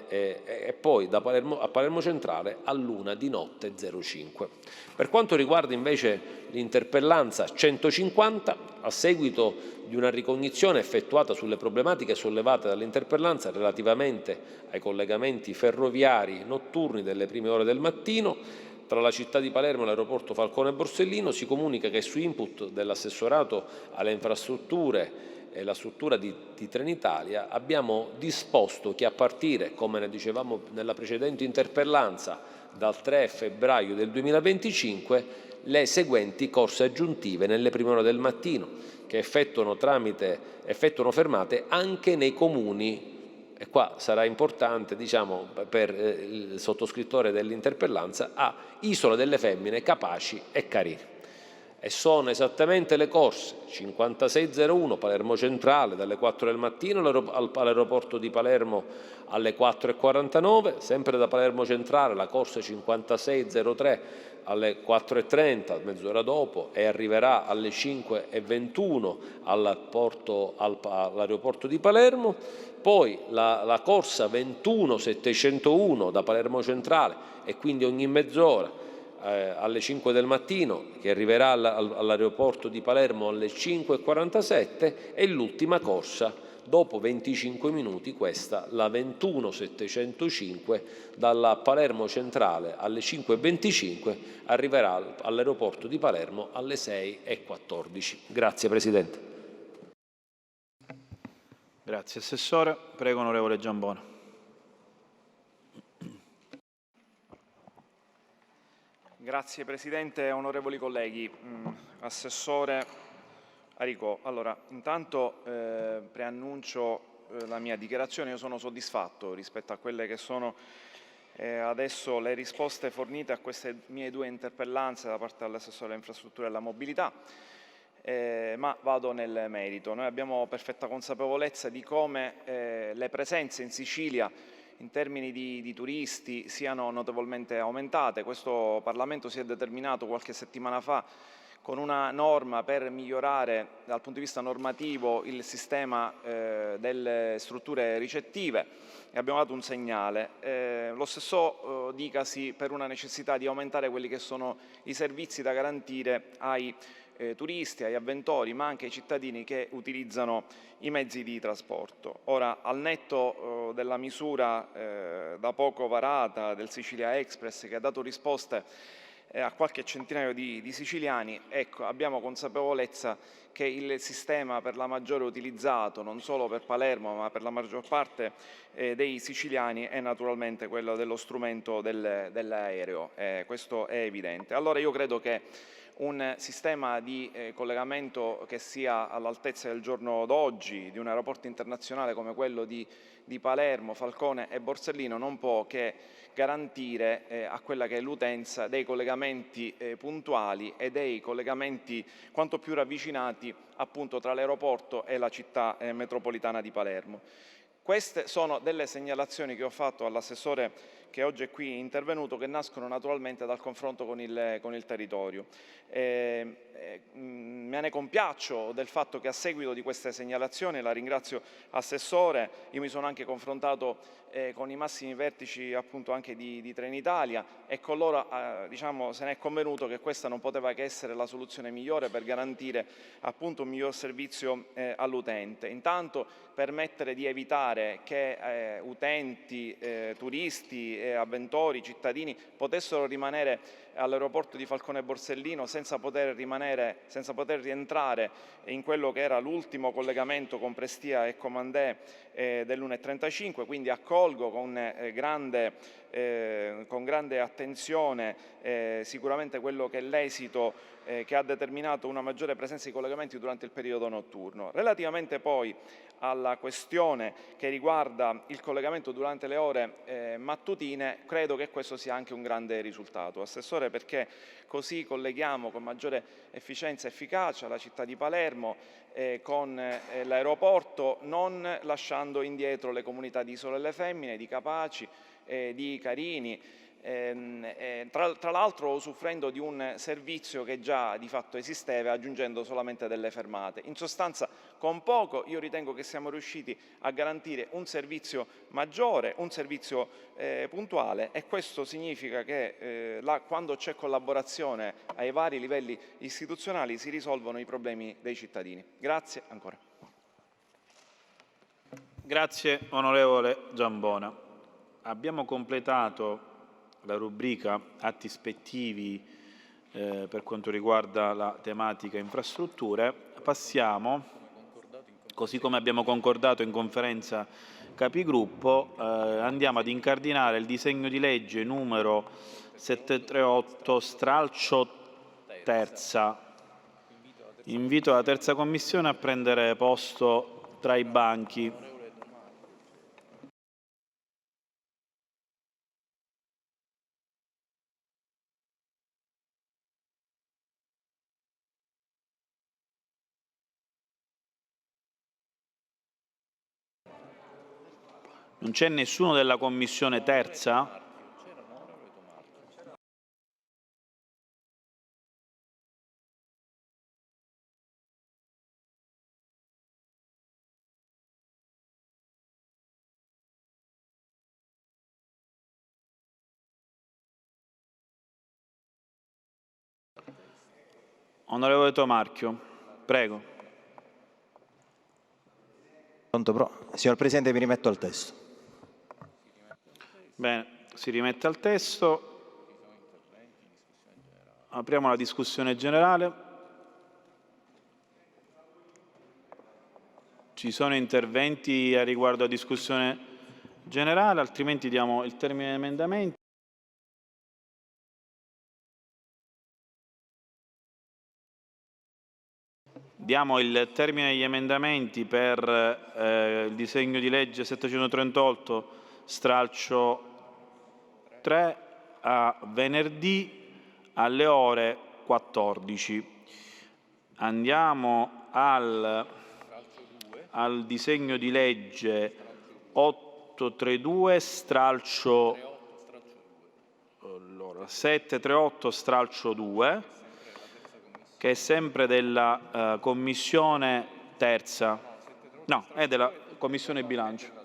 S2: e poi a Palermo Centrale all'1:05. Per quanto riguarda invece l'interpellanza 150, a seguito di una ricognizione effettuata sulle problematiche sollevate dall'interpellanza relativamente ai collegamenti ferroviari notturni delle prime ore del mattino tra la città di Palermo e l'aeroporto Falcone Borsellino, si comunica che su input dell'assessorato alle infrastrutture e la struttura di Trenitalia abbiamo disposto che a partire, come ne dicevamo nella precedente interpellanza, dal 3 febbraio del 2025 le seguenti corse aggiuntive nelle prime ore del mattino, che effettuano fermate anche nei comuni, e qua sarà importante per il sottoscrittore dell'interpellanza, a Isola delle Femmine, Capaci e Carini. E sono esattamente le corse 5601 Palermo Centrale dalle 4 del mattino all'aeroporto di Palermo alle 4:49, sempre da Palermo Centrale la corsa 5603 alle 4:30, mezz'ora dopo, e arriverà alle 5:21 all'aeroporto di Palermo. Poi la corsa 21701 da Palermo Centrale e quindi ogni mezz'ora alle 5 del mattino, che arriverà all'aeroporto di Palermo alle 5:47, e l'ultima corsa dopo 25 minuti, questa la 21705 dalla Palermo Centrale alle 5:25, arriverà all'aeroporto di Palermo alle 6:14. Grazie Presidente.
S1: Grazie Assessore. Prego onorevole Giambona.
S6: Grazie Presidente, onorevoli colleghi. Assessore Aricò, allora intanto preannuncio la mia dichiarazione. Io sono soddisfatto rispetto a quelle che sono adesso le risposte fornite a queste mie 2 interpellanze da parte dell'assessore alle infrastrutture e alla mobilità, ma vado nel merito. Noi abbiamo perfetta consapevolezza di come le presenze in Sicilia in termini di turisti siano notevolmente aumentate. Questo Parlamento si è determinato qualche settimana fa con una norma per migliorare dal punto di vista normativo il sistema delle strutture ricettive e abbiamo dato un segnale. Lo stesso dicasi per una necessità di aumentare quelli che sono i servizi da garantire ai turisti, agli avventori, ma anche ai cittadini che utilizzano i mezzi di trasporto. Ora, al netto della misura da poco varata del Sicilia Express, che ha dato risposte a qualche centinaio di siciliani, ecco, abbiamo consapevolezza che il sistema per la maggiore utilizzato, non solo per Palermo, ma per la maggior parte dei siciliani, è naturalmente quello dello strumento dell'aereo. Questo è evidente. Allora io credo che un sistema di collegamento che sia all'altezza del giorno d'oggi, di un aeroporto internazionale come quello di Palermo, Falcone e Borsellino, non può che garantire a quella che è l'utenza dei collegamenti puntuali e dei collegamenti quanto più ravvicinati appunto tra l'aeroporto e la città metropolitana di Palermo. Queste sono delle segnalazioni che ho fatto all'assessore che oggi è qui intervenuto, che nascono naturalmente dal confronto con il territorio. Me ne compiaccio del fatto che a seguito di queste segnalazioni, la ringrazio Assessore, io mi sono anche confrontato con i massimi vertici appunto anche di Trenitalia e con loro diciamo, se ne è convenuto che questa non poteva che essere la soluzione migliore per garantire appunto un miglior servizio all'utente. Intanto permettere di evitare che utenti, turisti, avventori, cittadini potessero rimanere all'aeroporto di Falcone Borsellino senza poter rientrare in quello che era l'ultimo collegamento con Prestia e Comandè dell'1.35, quindi accolgo con grande attenzione sicuramente quello che è l'esito che ha determinato una maggiore presenza di collegamenti durante il periodo notturno. Relativamente poi alla questione che riguarda il collegamento durante le ore mattutine, credo che questo sia anche un grande risultato, Assessore, perché così colleghiamo con maggiore efficienza e efficacia la città di Palermo con l'aeroporto, non lasciando indietro le comunità di Isola delle Femmine, di Capaci, di Carini, tra l'altro usufruendo di un servizio che già di fatto esisteva, aggiungendo solamente delle fermate. In sostanza, con poco io ritengo che siamo riusciti a garantire un servizio maggiore, un servizio puntuale, e questo significa che quando c'è collaborazione ai vari livelli istituzionali si risolvono i problemi dei cittadini. Grazie ancora.
S1: Grazie onorevole Giambona. Abbiamo completato la rubrica atti ispettivi per quanto riguarda la tematica infrastrutture. Passiamo, così come abbiamo concordato in conferenza capigruppo, andiamo ad incardinare il disegno di legge numero 738 stralcio terza. Invito la terza commissione a prendere posto tra i banchi. Non c'è nessuno della commissione terza? Onorevole Tomarchio, prego.
S7: Signor Presidente, mi rimetto al testo.
S1: Bene, si rimette al testo. Apriamo la discussione generale. Ci sono interventi a riguardo a discussione generale, altrimenti diamo il termine agli emendamenti. Diamo il termine agli emendamenti per il disegno di legge 738 stralcio 3 a venerdì alle ore 14. Andiamo al disegno di legge 832 stralcio 738 stralcio 2, che è sempre della Commissione terza, no, è della Commissione bilancio,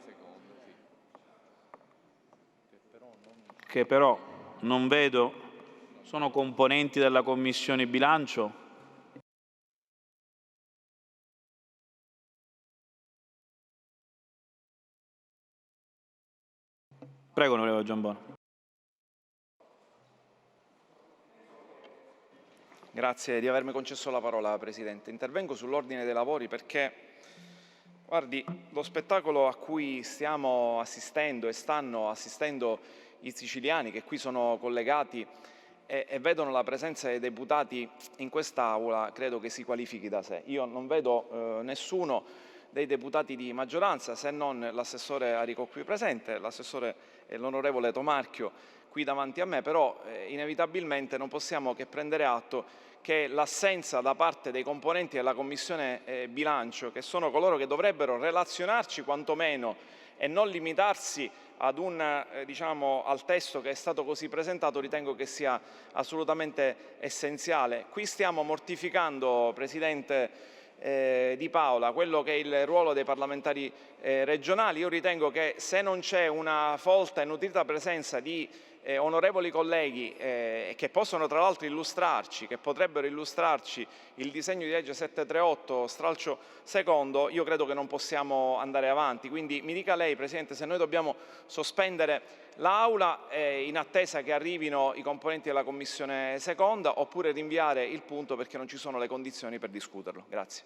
S1: che però non vedo, sono componenti della Commissione bilancio? Prego, onorevole Giambona.
S6: Grazie di avermi concesso la parola, Presidente. Intervengo sull'ordine dei lavori perché, guardi, lo spettacolo a cui stiamo assistendo e stanno assistendo i siciliani che qui sono collegati e vedono la presenza dei deputati in quest'Aula, credo che si qualifichi da sé. Io non vedo nessuno dei deputati di maggioranza, se non l'assessore Arico qui presente, l'assessore e l'onorevole Tomarchio qui davanti a me, però inevitabilmente non possiamo che prendere atto che l'assenza da parte dei componenti della Commissione bilancio, che sono coloro che dovrebbero relazionarci quantomeno e non limitarsi ad al testo che è stato così presentato, ritengo che sia assolutamente essenziale. Qui stiamo mortificando, Presidente Di Paola, quello che è il ruolo dei parlamentari regionali. Io ritengo che se non c'è una folta e nutrita presenza di onorevoli colleghi che possono tra l'altro illustrarci, che potrebbero illustrarci il disegno di legge 738 stralcio secondo, io credo che non possiamo andare avanti. Quindi mi dica lei, Presidente, se noi dobbiamo sospendere l'Aula in attesa che arrivino i componenti della Commissione seconda, oppure rinviare il punto perché non ci sono le condizioni per discuterlo. Grazie.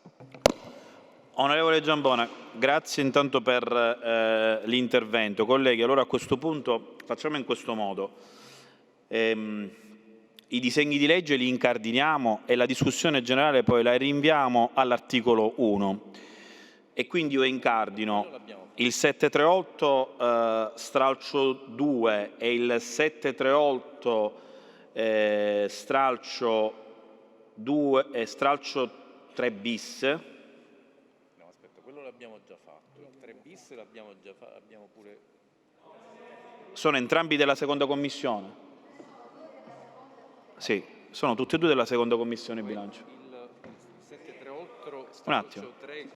S1: Onorevole Giambona, grazie intanto per l'intervento. Colleghi, allora a questo punto facciamo in questo modo. I disegni di legge li incardiniamo e la discussione generale poi la rinviamo all'articolo 1. E quindi io incardino il 738 stralcio 2 e il 738 stralcio 2 e stralcio 3 bis.
S2: Quello l'abbiamo già fatto, il 3 bis l'abbiamo già fatto, abbiamo pure...
S1: Sono entrambi della seconda commissione? Sì, sono tutti e due della seconda commissione bilancio.
S2: Il 738
S1: Un attimo.
S2: stralcio 3...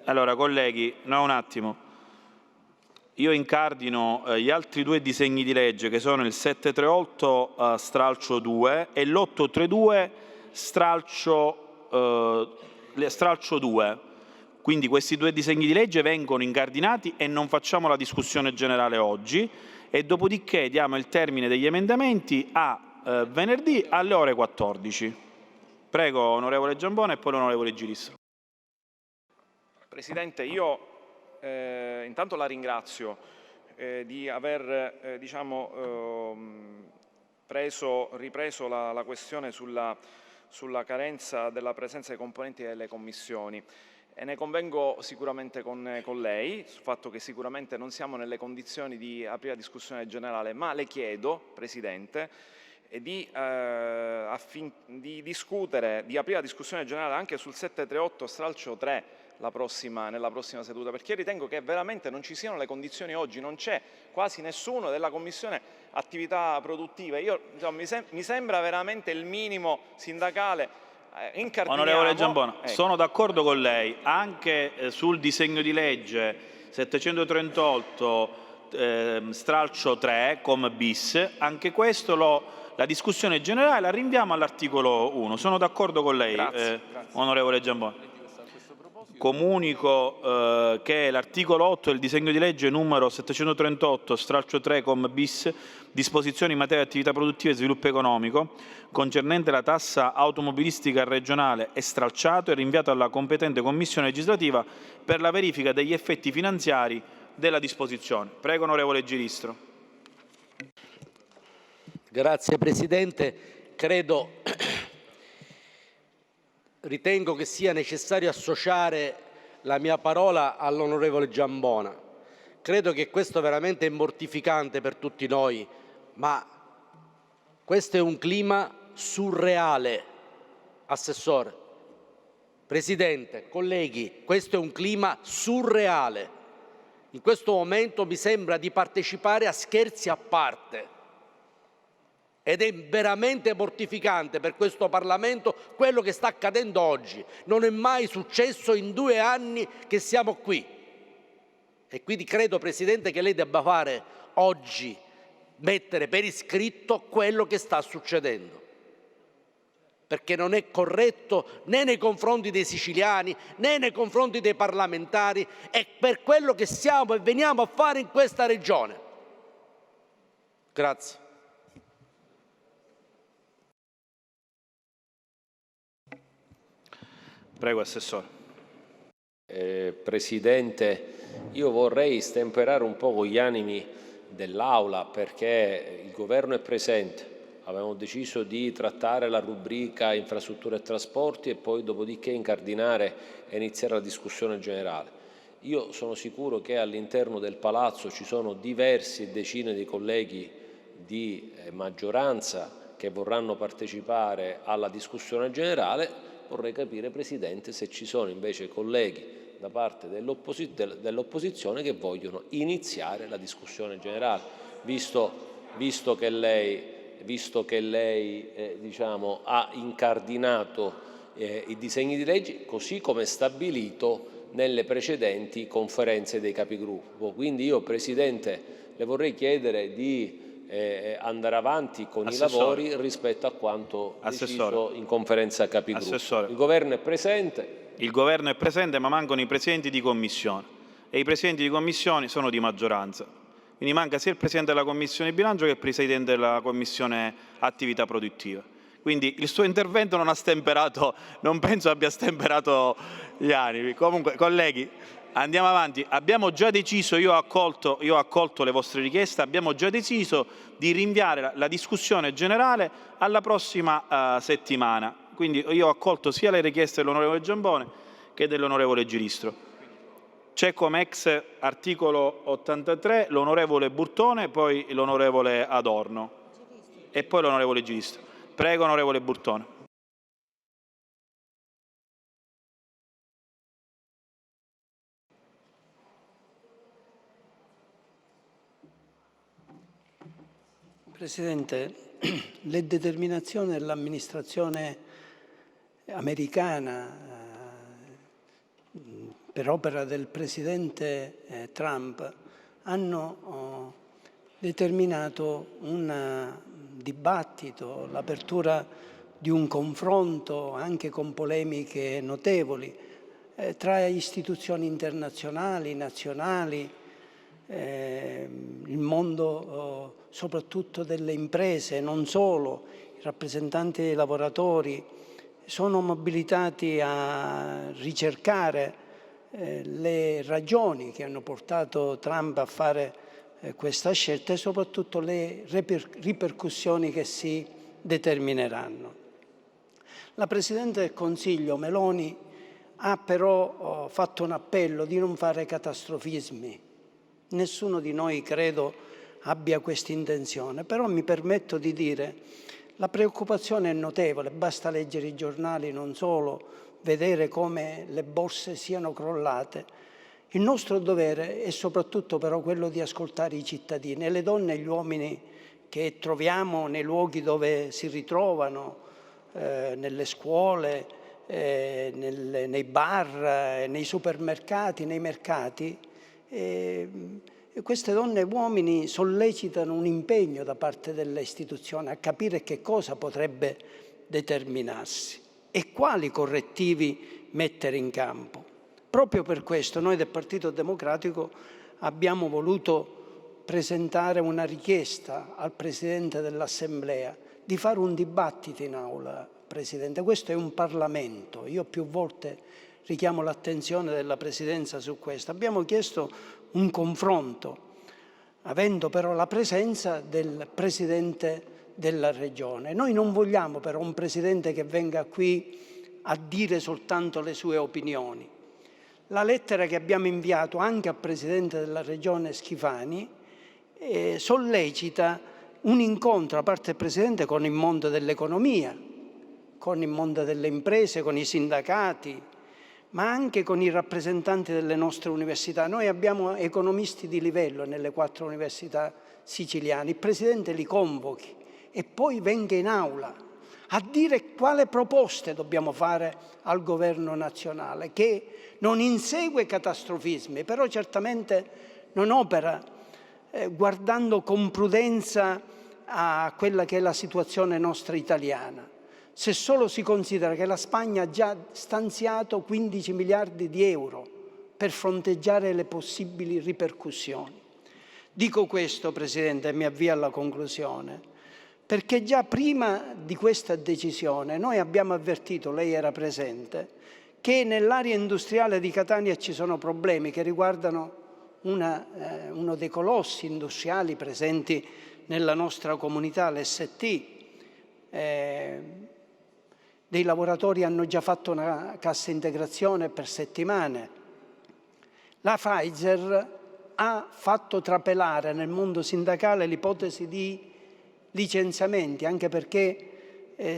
S1: Allora, colleghi, no, un attimo. Io incardino gli altri due disegni di legge che sono il 738 stralcio 2 e l'832 stralcio 2. Quindi questi due disegni di legge vengono incardinati e non facciamo la discussione generale oggi e dopodiché diamo il termine degli emendamenti a venerdì alle ore 14. Prego, onorevole Giambona e poi l'onorevole Giris.
S6: Presidente, io intanto la ringrazio di aver ripreso la questione sulla carenza della presenza dei componenti delle commissioni e ne convengo sicuramente con lei sul fatto che sicuramente non siamo nelle condizioni di aprire la discussione generale, ma le chiedo, Presidente, di discutere, di aprire la discussione generale anche sul 738 stralcio 3 nella prossima seduta, perché ritengo che veramente non ci siano le condizioni oggi, non c'è quasi nessuno della Commissione attività produttive. Mi sembra veramente il minimo sindacale.
S1: Onorevole Giambona, sono d'accordo con lei, anche sul disegno di legge 738 stralcio 3, com bis, anche questo la discussione generale la rinviamo all'articolo 1. Sono d'accordo con lei,
S6: Grazie.
S1: onorevole Giambona. Comunico che l'articolo 8 del disegno di legge numero 738 stralcio 3 com bis, disposizioni in materia di attività produttive e sviluppo economico, concernente la tassa automobilistica regionale, è stralciato e rinviato alla competente commissione legislativa per la verifica degli effetti finanziari della disposizione. Prego, onorevole Giristro.
S8: Grazie Presidente. Ritengo che sia necessario associare la mia parola all'onorevole Giambona. Credo che questo veramente è mortificante per tutti noi, ma questo è un clima surreale. Assessore, Presidente, colleghi, questo è un clima surreale. In questo momento mi sembra di partecipare a Scherzi a parte. Ed è veramente mortificante per questo Parlamento quello che sta accadendo oggi. Non è mai successo in 2 anni che siamo qui. E quindi credo, Presidente, che lei debba fare oggi mettere per iscritto quello che sta succedendo, perché non è corretto né nei confronti dei siciliani né nei confronti dei parlamentari e per quello che siamo e veniamo a fare in questa regione. Grazie.
S1: Prego, Assessore.
S2: Presidente, io vorrei stemperare un po' con gli animi dell'Aula, perché il Governo è presente. Avevamo deciso di trattare la rubrica infrastrutture e trasporti e poi dopodiché incardinare e iniziare la discussione generale. Io sono sicuro che all'interno del Palazzo ci sono diverse decine di colleghi di maggioranza che vorranno partecipare alla discussione generale. Vorrei capire, Presidente, se ci sono invece colleghi da parte dell'opposizione che vogliono iniziare la discussione generale, visto che lei diciamo, ha incardinato i disegni di legge così come stabilito nelle precedenti conferenze dei capigruppo. Quindi io, Presidente, le vorrei chiedere di andare avanti con i lavori rispetto a quanto deciso in conferenza capigruppo. Il Governo è presente.
S1: Il Governo è presente, ma mancano i Presidenti di Commissione e i Presidenti di Commissione sono di maggioranza. Quindi manca sia il Presidente della Commissione Bilancio che il Presidente della Commissione Attività Produttive. Quindi il suo intervento non ha stemperato, non penso abbia stemperato gli animi. Comunque, colleghi, andiamo avanti. Abbiamo già deciso, io ho accolto le vostre richieste, abbiamo già deciso di rinviare la discussione generale alla prossima settimana. Quindi io ho accolto sia le richieste dell'onorevole Giambone che dell'onorevole Giristro. C'è come ex articolo 83 l'onorevole Burtone, poi l'onorevole Adorno e poi l'onorevole Giristro. Prego, onorevole Burtone.
S9: Presidente, le determinazioni dell'amministrazione americana per opera del Presidente Trump hanno determinato un dibattito, l'apertura di un confronto anche con polemiche notevoli tra istituzioni internazionali, nazionali, il mondo soprattutto delle imprese, non solo, i rappresentanti dei lavoratori sono mobilitati a ricercare le ragioni che hanno portato Trump a fare questa scelta e soprattutto le ripercussioni che si determineranno. La Presidente del Consiglio Meloni ha però fatto un appello di non fare catastrofismi. Nessuno di noi, credo, abbia questa intenzione, però mi permetto di dire la preoccupazione è notevole, basta leggere i giornali, non solo, vedere come le borse siano crollate. Il nostro dovere è soprattutto però quello di ascoltare i cittadini e le donne e gli uomini che troviamo nei luoghi dove si ritrovano, nelle scuole, nei bar, nei supermercati, nei mercati. Queste donne e uomini sollecitano un impegno da parte delle istituzioni a capire che cosa potrebbe determinarsi e quali correttivi mettere in campo. Proprio per questo noi del Partito Democratico abbiamo voluto presentare una richiesta al Presidente dell'Assemblea di fare un dibattito in aula, Presidente. Questo è un Parlamento. Io più volte richiamo l'attenzione della Presidenza su questo. Abbiamo chiesto un confronto, avendo però la presenza del Presidente della Regione. Noi non vogliamo però un Presidente che venga qui a dire soltanto le sue opinioni. La lettera che abbiamo inviato anche al Presidente della Regione Schifani sollecita un incontro da parte del Presidente con il mondo dell'economia, con il mondo delle imprese, con i sindacati, ma anche con i rappresentanti delle nostre università. Noi abbiamo economisti di livello nelle 4 università siciliane. Il Presidente li convochi e poi venga in aula a dire quale proposte dobbiamo fare al Governo nazionale, che non insegue catastrofismi, però certamente non opera guardando con prudenza a quella che è la situazione nostra italiana. Se solo si considera che la Spagna ha già stanziato 15 miliardi di euro per fronteggiare le possibili ripercussioni. Dico questo, Presidente, e mi avvio alla conclusione, perché già prima di questa decisione noi abbiamo avvertito, lei era presente, che nell'area industriale di Catania ci sono problemi che riguardano uno dei colossi industriali presenti nella nostra comunità, l'ST. Dei lavoratori hanno già fatto una cassa integrazione per settimane. La Pfizer ha fatto trapelare nel mondo sindacale l'ipotesi di licenziamenti, anche perché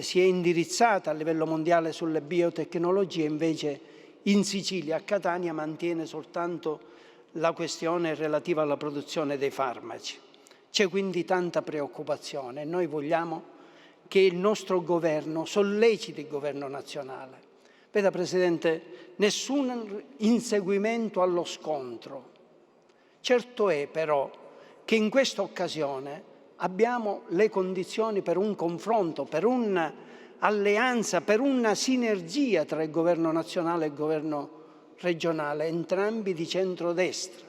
S9: si è indirizzata a livello mondiale sulle biotecnologie, invece in Sicilia, a Catania, mantiene soltanto la questione relativa alla produzione dei farmaci. C'è quindi tanta preoccupazione e noi vogliamo che il nostro governo solleciti il governo nazionale. Veda, Presidente, nessun inseguimento allo scontro. Certo è però che in questa occasione abbiamo le condizioni per un confronto, per un'alleanza, per una sinergia tra il governo nazionale e il governo regionale, entrambi di centrodestra,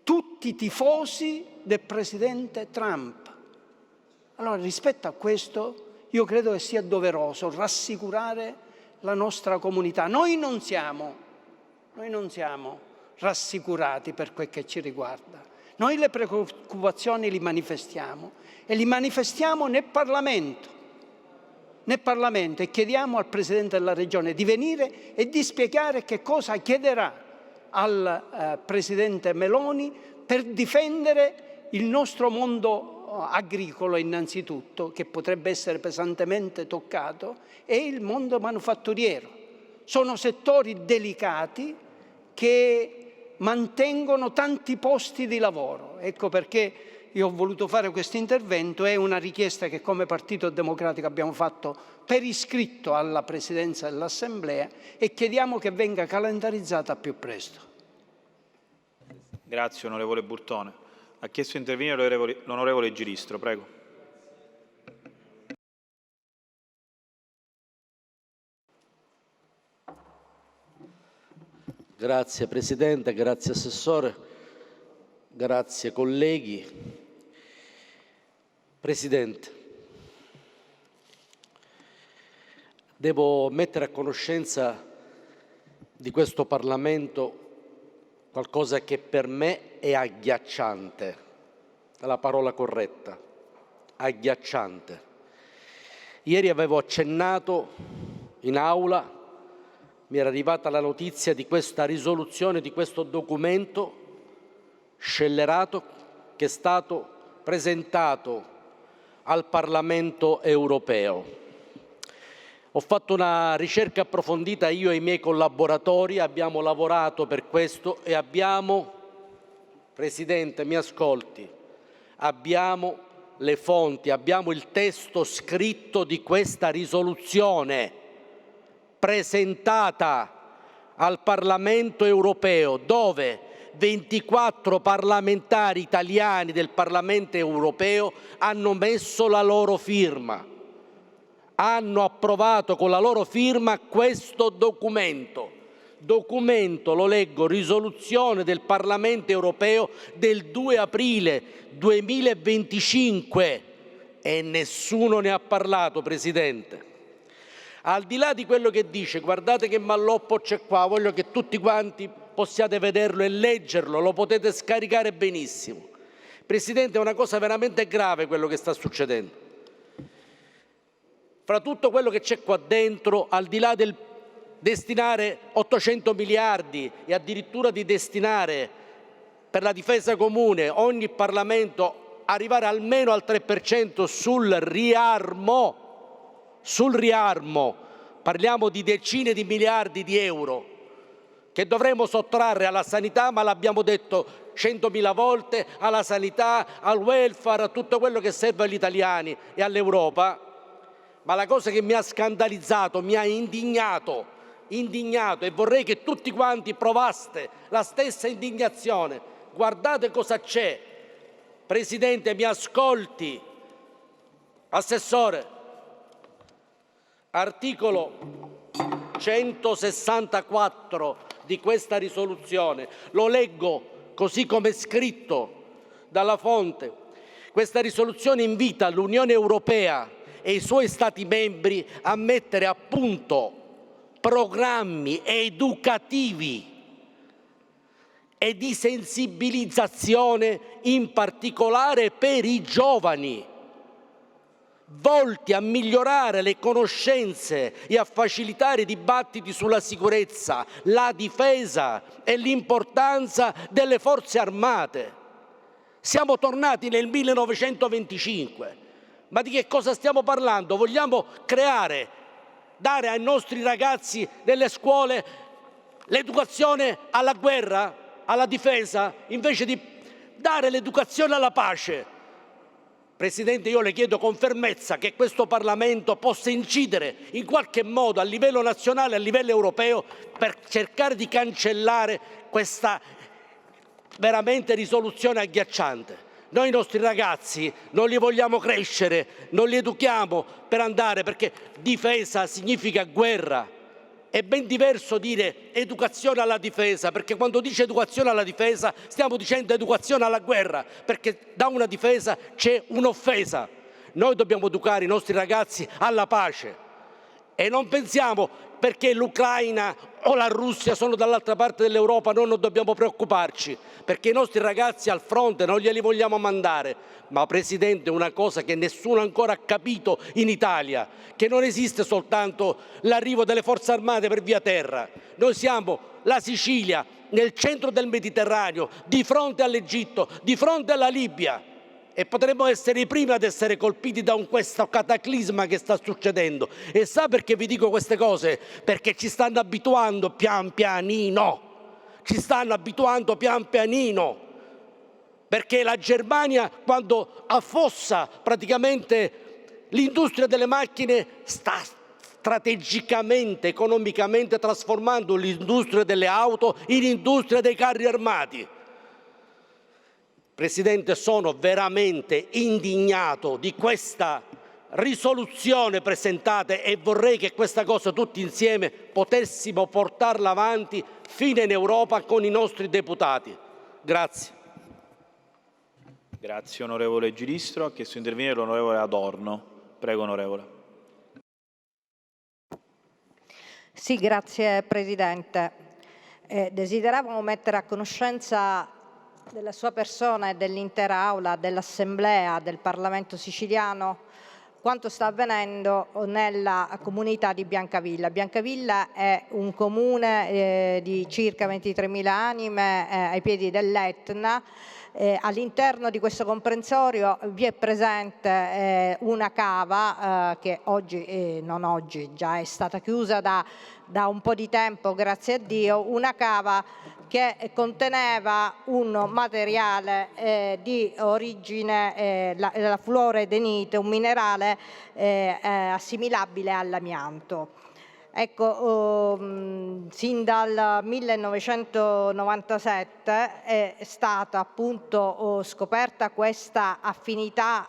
S9: tutti tifosi del presidente Trump. Allora, rispetto a questo, io credo che sia doveroso rassicurare la nostra comunità. Noi non siamo rassicurati per quel che ci riguarda. Noi le preoccupazioni li manifestiamo e li manifestiamo nel Parlamento e chiediamo al Presidente della Regione di venire e di spiegare che cosa chiederà al Presidente Meloni per difendere il nostro mondo agricolo innanzitutto, che potrebbe essere pesantemente toccato, e il mondo manufatturiero. Sono settori delicati che mantengono tanti posti di lavoro. Ecco perché io ho voluto fare questo intervento. È una richiesta che come Partito Democratico abbiamo fatto per iscritto alla Presidenza dell'Assemblea e chiediamo che venga calendarizzata più presto.
S1: Grazie onorevole Burtone. Ha chiesto di intervenire l'onorevole Giristro, prego.
S8: Grazie Presidente, grazie Assessore, grazie colleghi. Presidente, devo mettere a conoscenza di questo Parlamento qualcosa che per me è agghiacciante, è la parola corretta, agghiacciante. Ieri avevo accennato in aula, mi era arrivata la notizia di questa risoluzione, di questo documento scellerato che è stato presentato al Parlamento europeo. Ho fatto una ricerca approfondita io e i miei collaboratori, abbiamo lavorato per questo e abbiamo, Presidente, mi ascolti, abbiamo le fonti, abbiamo il testo scritto di questa risoluzione presentata al Parlamento europeo, dove 24 parlamentari italiani del Parlamento europeo hanno messo la loro firma. Hanno approvato con la loro firma questo documento. Documento, lo leggo, risoluzione del Parlamento europeo del 2 aprile 2025 e nessuno ne ha parlato, Presidente. Al di là di quello che dice, guardate che malloppo c'è qua, voglio che tutti quanti possiate vederlo e leggerlo, lo potete scaricare benissimo. Presidente, è una cosa veramente grave quello che sta succedendo. Fra tutto quello che c'è qua dentro, al di là del destinare 800 miliardi e addirittura di destinare per la difesa comune ogni Parlamento arrivare almeno al 3% sul riarmo, parliamo di decine di miliardi di euro che dovremo sottrarre alla sanità, ma l'abbiamo detto 100.000 volte, alla sanità, al welfare, a tutto quello che serve agli italiani e all'Europa. Ma la cosa che mi ha scandalizzato, mi ha indignato e vorrei che tutti quanti provaste la stessa indignazione. Guardate cosa c'è Presidente, mi ascolti. Assessore, articolo 164 di questa risoluzione, lo leggo così come è scritto dalla fonte. Questa risoluzione invita l'Unione Europea e i suoi Stati membri a mettere a punto programmi educativi e di sensibilizzazione, in particolare per i giovani, volti a migliorare le conoscenze e a facilitare i dibattiti sulla sicurezza, la difesa e l'importanza delle forze armate. Siamo tornati nel 1925. Ma di che cosa stiamo parlando? Vogliamo dare ai nostri ragazzi delle scuole l'educazione alla guerra, alla difesa, invece di dare l'educazione alla pace? Presidente, io le chiedo con fermezza che questo Parlamento possa incidere in qualche modo a livello nazionale e a livello europeo per cercare di cancellare questa veramente risoluzione agghiacciante. Noi i nostri ragazzi non li vogliamo crescere, non li educhiamo per andare, perché difesa significa guerra. È ben diverso dire educazione alla difesa, perché quando dice educazione alla difesa stiamo dicendo educazione alla guerra, perché da una difesa c'è un'offesa. Noi dobbiamo educare i nostri ragazzi alla pace e non pensiamo perché l'Ucraina o la Russia sono dall'altra parte dell'Europa noi non dobbiamo preoccuparci, perché i nostri ragazzi al fronte non glieli vogliamo mandare. Ma Presidente, una cosa che nessuno ancora ha capito in Italia, che non esiste soltanto l'arrivo delle forze armate per via terra. Noi siamo la Sicilia, nel centro del Mediterraneo, di fronte all'Egitto, di fronte alla Libia, e potremmo essere i primi ad essere colpiti da questo cataclisma che sta succedendo. E sa perché vi dico queste cose? Perché ci stanno abituando pian pianino, perché la Germania, quando affossa praticamente l'industria delle macchine, sta strategicamente, economicamente trasformando l'industria delle auto in industria dei carri armati. Presidente, sono veramente indignato di questa risoluzione presentata e vorrei che questa cosa tutti insieme potessimo portarla avanti fino in Europa con i nostri deputati. Grazie.
S1: Grazie onorevole Giristro. Ha chiesto di intervenire l'onorevole Adorno. Prego onorevole.
S10: Sì, grazie Presidente. Desideravamo mettere a conoscenza della sua persona e dell'intera Aula dell'Assemblea del Parlamento siciliano quanto sta avvenendo nella comunità di Biancavilla. Biancavilla è un comune di circa 23.000 anime ai piedi dell'Etna. All'interno di questo comprensorio vi è presente una cava che già è stata chiusa da un po' di tempo, grazie a Dio, una cava che conteneva un materiale di origine, la fluoredenite, un minerale assimilabile all'amianto. Ecco, sin dal 1997 è stata appunto scoperta questa affinità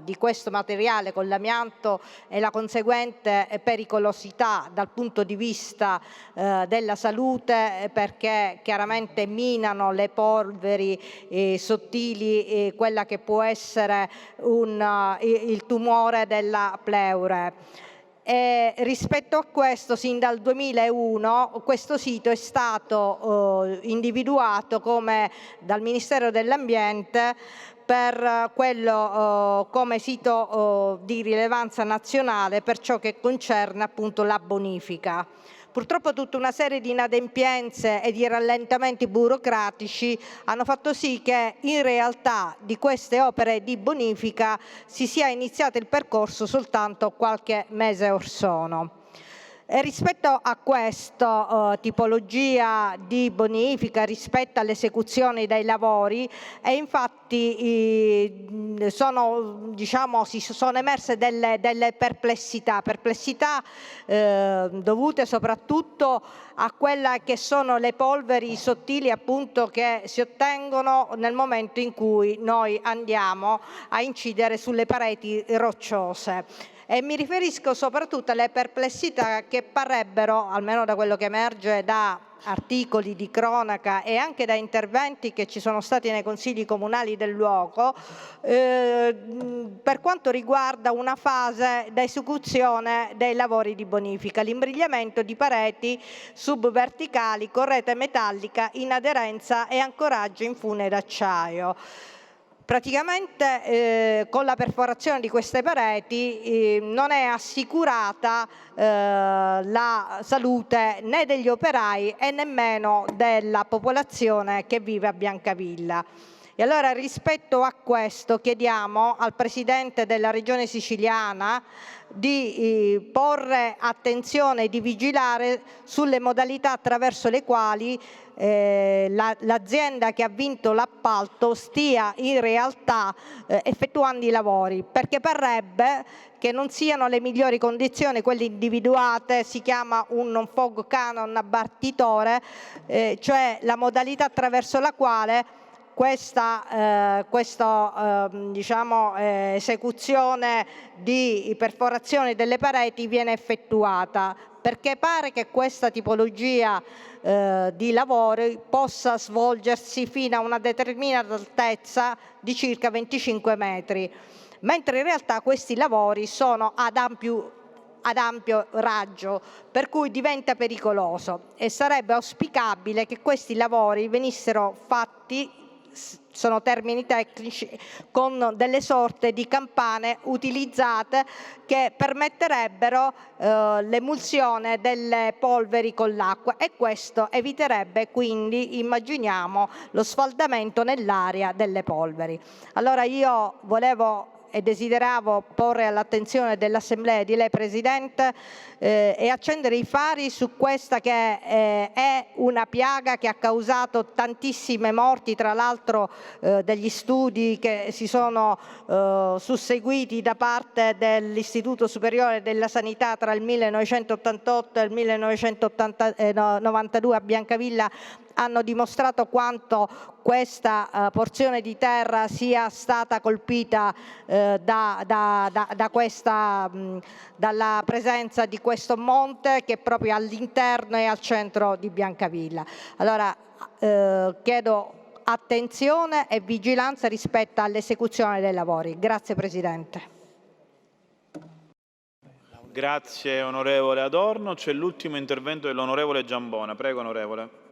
S10: di questo materiale con l'amianto e la conseguente pericolosità dal punto di vista della salute, perché chiaramente minano le polveri sottili, quella che può essere il tumore della pleure. Rispetto a questo, sin dal 2001, questo sito è stato individuato dal Ministero dell'Ambiente per quello come sito di rilevanza nazionale per ciò che concerne appunto la bonifica. Purtroppo tutta una serie di inadempienze e di rallentamenti burocratici hanno fatto sì che in realtà di queste opere di bonifica si sia iniziato il percorso soltanto qualche mese or sono. E rispetto a questa tipologia di bonifica, rispetto all'esecuzione dei lavori, infatti si sono emerse delle perplessità dovute soprattutto a quelle che sono le polveri sottili appunto che si ottengono nel momento in cui noi andiamo a incidere sulle pareti rocciose. E mi riferisco soprattutto alle perplessità che parrebbero, almeno da quello che emerge da articoli di cronaca e anche da interventi che ci sono stati nei consigli comunali del luogo, per quanto riguarda una fase da esecuzione dei lavori di bonifica, l'imbrigliamento di pareti subverticali con rete metallica in aderenza e ancoraggio in fune d'acciaio. Praticamente con la perforazione di queste pareti non è assicurata la salute né degli operai e nemmeno della popolazione che vive a Biancavilla. E allora rispetto a questo chiediamo al Presidente della Regione Siciliana di porre attenzione e di vigilare sulle modalità attraverso le quali l'azienda che ha vinto l'appalto stia in realtà effettuando i lavori, perché parrebbe che non siano le migliori condizioni quelle individuate, si chiama un fog cannon abbattitore, cioè la modalità attraverso la quale questa esecuzione di perforazione delle pareti viene effettuata, perché pare che questa tipologia di lavori possa svolgersi fino a una determinata altezza di circa 25 metri, mentre in realtà questi lavori sono ad ampio raggio, per cui diventa pericoloso e sarebbe auspicabile che questi lavori venissero fatti, sono termini tecnici, con delle sorte di campane utilizzate che permetterebbero l'emulsione delle polveri con l'acqua, e questo eviterebbe quindi, immaginiamo, lo sfaldamento nell'aria delle polveri. Allora io volevo e desideravo porre all'attenzione dell'Assemblea e di lei, Presidente, e accendere i fari su questa che è una piaga che ha causato tantissime morti, tra l'altro degli studi che si sono susseguiti da parte dell'Istituto Superiore della Sanità tra il 1988 e il 1992 a Biancavilla hanno dimostrato quanto questa porzione di terra sia stata colpita dalla presenza di questo monte che è proprio all'interno e al centro di Biancavilla. Allora chiedo attenzione e vigilanza rispetto all'esecuzione dei lavori. Grazie Presidente.
S1: Grazie onorevole Adorno. C'è l'ultimo intervento dell'onorevole Giambona. Prego onorevole.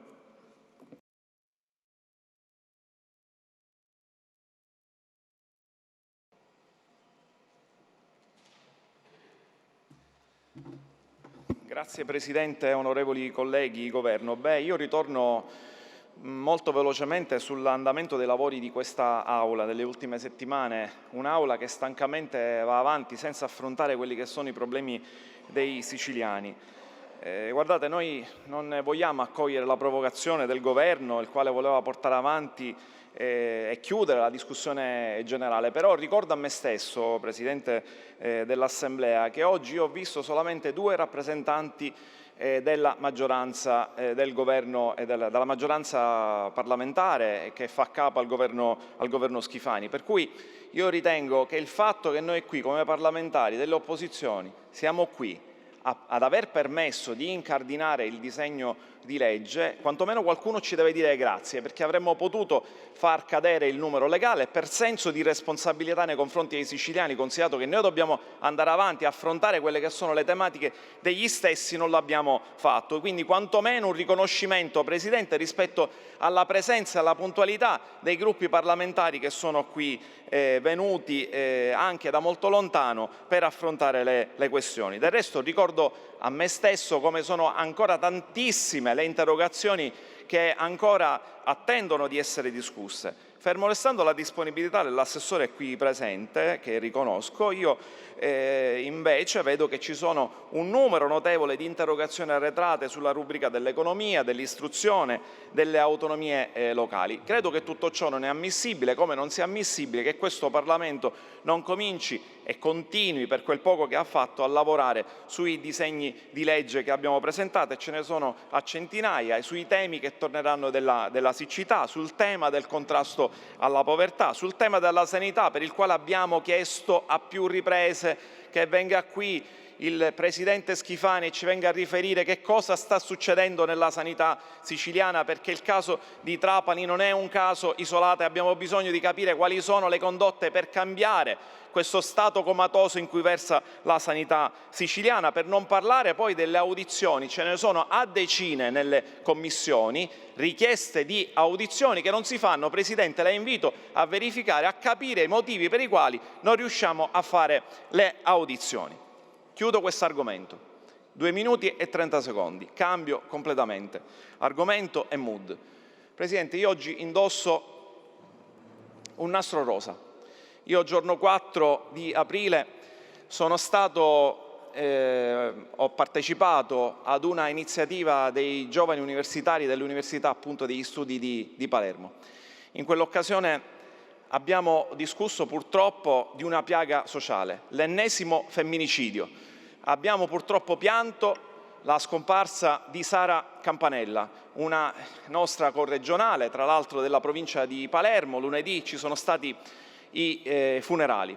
S6: Grazie Presidente, onorevoli colleghi, Governo. Io ritorno molto velocemente sull'andamento dei lavori di questa Aula delle ultime settimane, un'Aula che stancamente va avanti senza affrontare quelli che sono i problemi dei siciliani. Guardate, noi non vogliamo accogliere la provocazione del Governo, il quale voleva portare avanti e chiudere la discussione generale, però ricordo a me stesso, Presidente dell'Assemblea, che oggi ho visto solamente 2 rappresentanti della maggioranza del Governo e dalla maggioranza parlamentare che fa capo al governo Schifani, per cui io ritengo che il fatto che noi qui come parlamentari delle opposizioni siamo qui ad aver permesso di incardinare il disegno di legge, quantomeno qualcuno ci deve dire grazie, perché avremmo potuto far cadere il numero legale per senso di responsabilità nei confronti dei siciliani, considerato che noi dobbiamo andare avanti a affrontare quelle che sono le tematiche degli stessi, non l'abbiamo fatto. Quindi quantomeno un riconoscimento, Presidente, rispetto alla presenza e alla puntualità dei gruppi parlamentari che sono qui venuti anche da molto lontano per affrontare le questioni. Del resto ricordo a me stesso come sono ancora tantissime le interrogazioni che ancora attendono di essere discusse. Fermo restando la disponibilità dell'assessore qui presente, che riconosco, io invece vedo che ci sono un numero notevole di interrogazioni arretrate sulla rubrica dell'economia, dell'istruzione, delle autonomie locali. Credo che tutto ciò non è ammissibile, come non sia ammissibile che questo Parlamento non cominci e continui, per quel poco che ha fatto, a lavorare sui disegni di legge che abbiamo presentato, e ce ne sono a centinaia, sui temi che torneranno della siccità, sul tema del contrasto alla povertà, sul tema della sanità, per il quale abbiamo chiesto a più riprese che venga qui il Presidente Schifani e ci venga a riferire che cosa sta succedendo nella sanità siciliana, perché il caso di Trapani non è un caso isolato e abbiamo bisogno di capire quali sono le condotte per cambiare questo stato comatoso in cui versa la sanità siciliana, per non parlare poi delle audizioni. Ce ne sono a decine nelle commissioni, richieste di audizioni che non si fanno. Presidente, la invito a verificare, a capire i motivi per i quali non riusciamo a fare le audizioni. Chiudo questo argomento. 2 minuti e 30 secondi. Cambio completamente argomento e mood. Presidente, io oggi indosso un nastro rosa. Io giorno 4 di aprile ho partecipato ad una iniziativa dei giovani universitari dell'Università appunto degli Studi di Palermo. In quell'occasione abbiamo discusso purtroppo di una piaga sociale, l'ennesimo femminicidio. Abbiamo purtroppo pianto la scomparsa di Sara Campanella, una nostra corregionale, tra l'altro della provincia di Palermo. Lunedì ci sono stati i funerali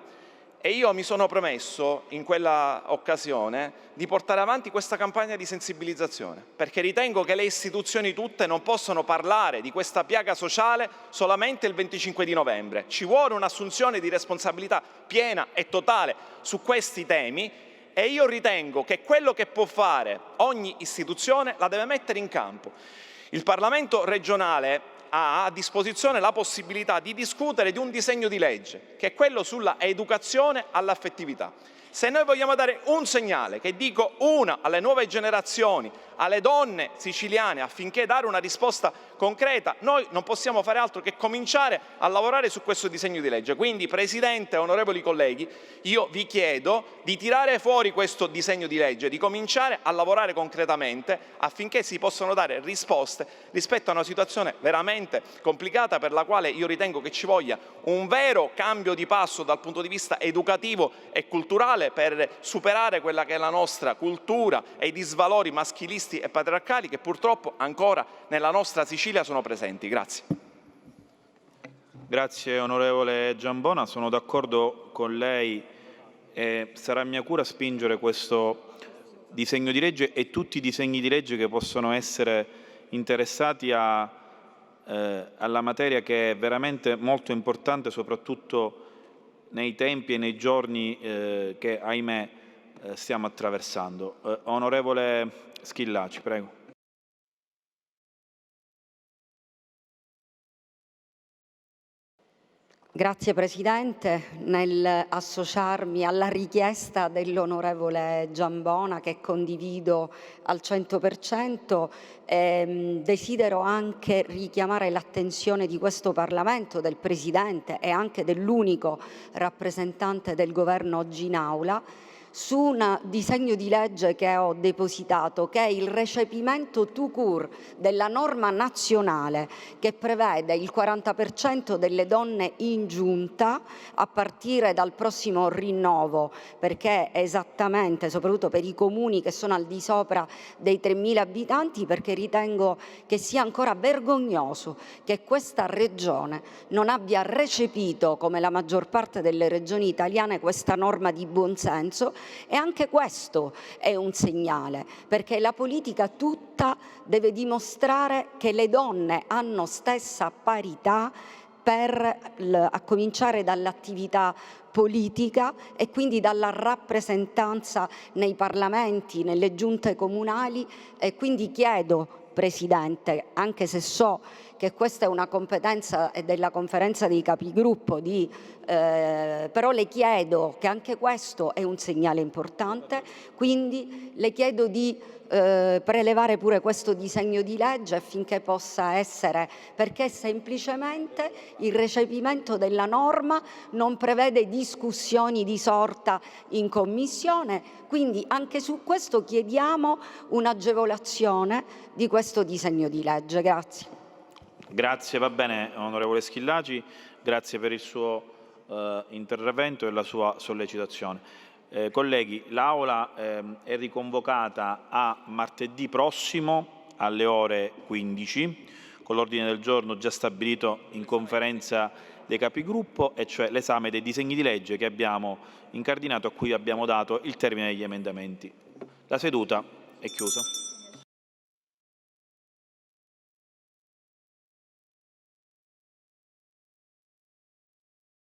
S6: e io mi sono promesso in quella occasione di portare avanti questa campagna di sensibilizzazione, perché ritengo che le istituzioni tutte non possono parlare di questa piaga sociale solamente il 25 di novembre. Ci vuole un'assunzione di responsabilità piena e totale su questi temi, e io ritengo che quello che può fare ogni istituzione la deve mettere in campo. Il Parlamento regionale ha a disposizione la possibilità di discutere di un disegno di legge, che è quello sulla educazione all'affettività. Se noi vogliamo dare un segnale, che dico una alle nuove generazioni, alle donne siciliane, affinché dare una risposta concreta, noi non possiamo fare altro che cominciare a lavorare su questo disegno di legge. Quindi, Presidente, onorevoli colleghi, io vi chiedo di tirare fuori questo disegno di legge, di cominciare a lavorare concretamente affinché si possano dare risposte rispetto a una situazione veramente complicata, per la quale io ritengo che ci voglia un vero cambio di passo dal punto di vista educativo e culturale, per superare quella che è la nostra cultura e i disvalori maschilisti e patriarcali che purtroppo ancora nella nostra Sicilia sono presenti. Grazie.
S1: Grazie onorevole Giambona, sono d'accordo con lei e sarà mia cura spingere questo disegno di legge e tutti i disegni di legge che possono essere interessati alla materia, che è veramente molto importante, soprattutto nei tempi e nei giorni che, ahimè, stiamo attraversando. Onorevole Schillaci, prego.
S11: Grazie Presidente. Nell'associarmi alla richiesta dell'onorevole Giambona, che condivido al 100%, desidero anche richiamare l'attenzione di questo Parlamento, del Presidente e anche dell'unico rappresentante del Governo oggi in Aula, su un disegno di legge che ho depositato, che è il recepimento tout court della norma nazionale che prevede il 40% delle donne in giunta a partire dal prossimo rinnovo, perché esattamente, soprattutto per i comuni che sono al di sopra dei 3.000 abitanti, perché ritengo che sia ancora vergognoso che questa regione non abbia recepito, come la maggior parte delle regioni italiane, questa norma di buonsenso. E anche questo è un segnale, perché la politica tutta deve dimostrare che le donne hanno stessa parità, a cominciare dall'attività politica e quindi dalla rappresentanza nei parlamenti, nelle giunte comunali. E quindi chiedo, Presidente, anche se so che questa è una competenza della Conferenza dei Capigruppo, però le chiedo che anche questo è un segnale importante, quindi le chiedo di prelevare pure questo disegno di legge affinché possa essere, perché semplicemente il recepimento della norma non prevede discussioni di sorta in Commissione, quindi anche su questo chiediamo un'agevolazione di questo disegno di legge. Grazie.
S1: Grazie, va bene onorevole Schillaci, grazie per il suo intervento e la sua sollecitazione. Colleghi, l'Aula è riconvocata a martedì prossimo alle ore 15 con l'ordine del giorno già stabilito in conferenza dei capigruppo, e cioè l'esame dei disegni di legge che abbiamo incardinato, a cui abbiamo dato il termine degli emendamenti. La seduta è chiusa.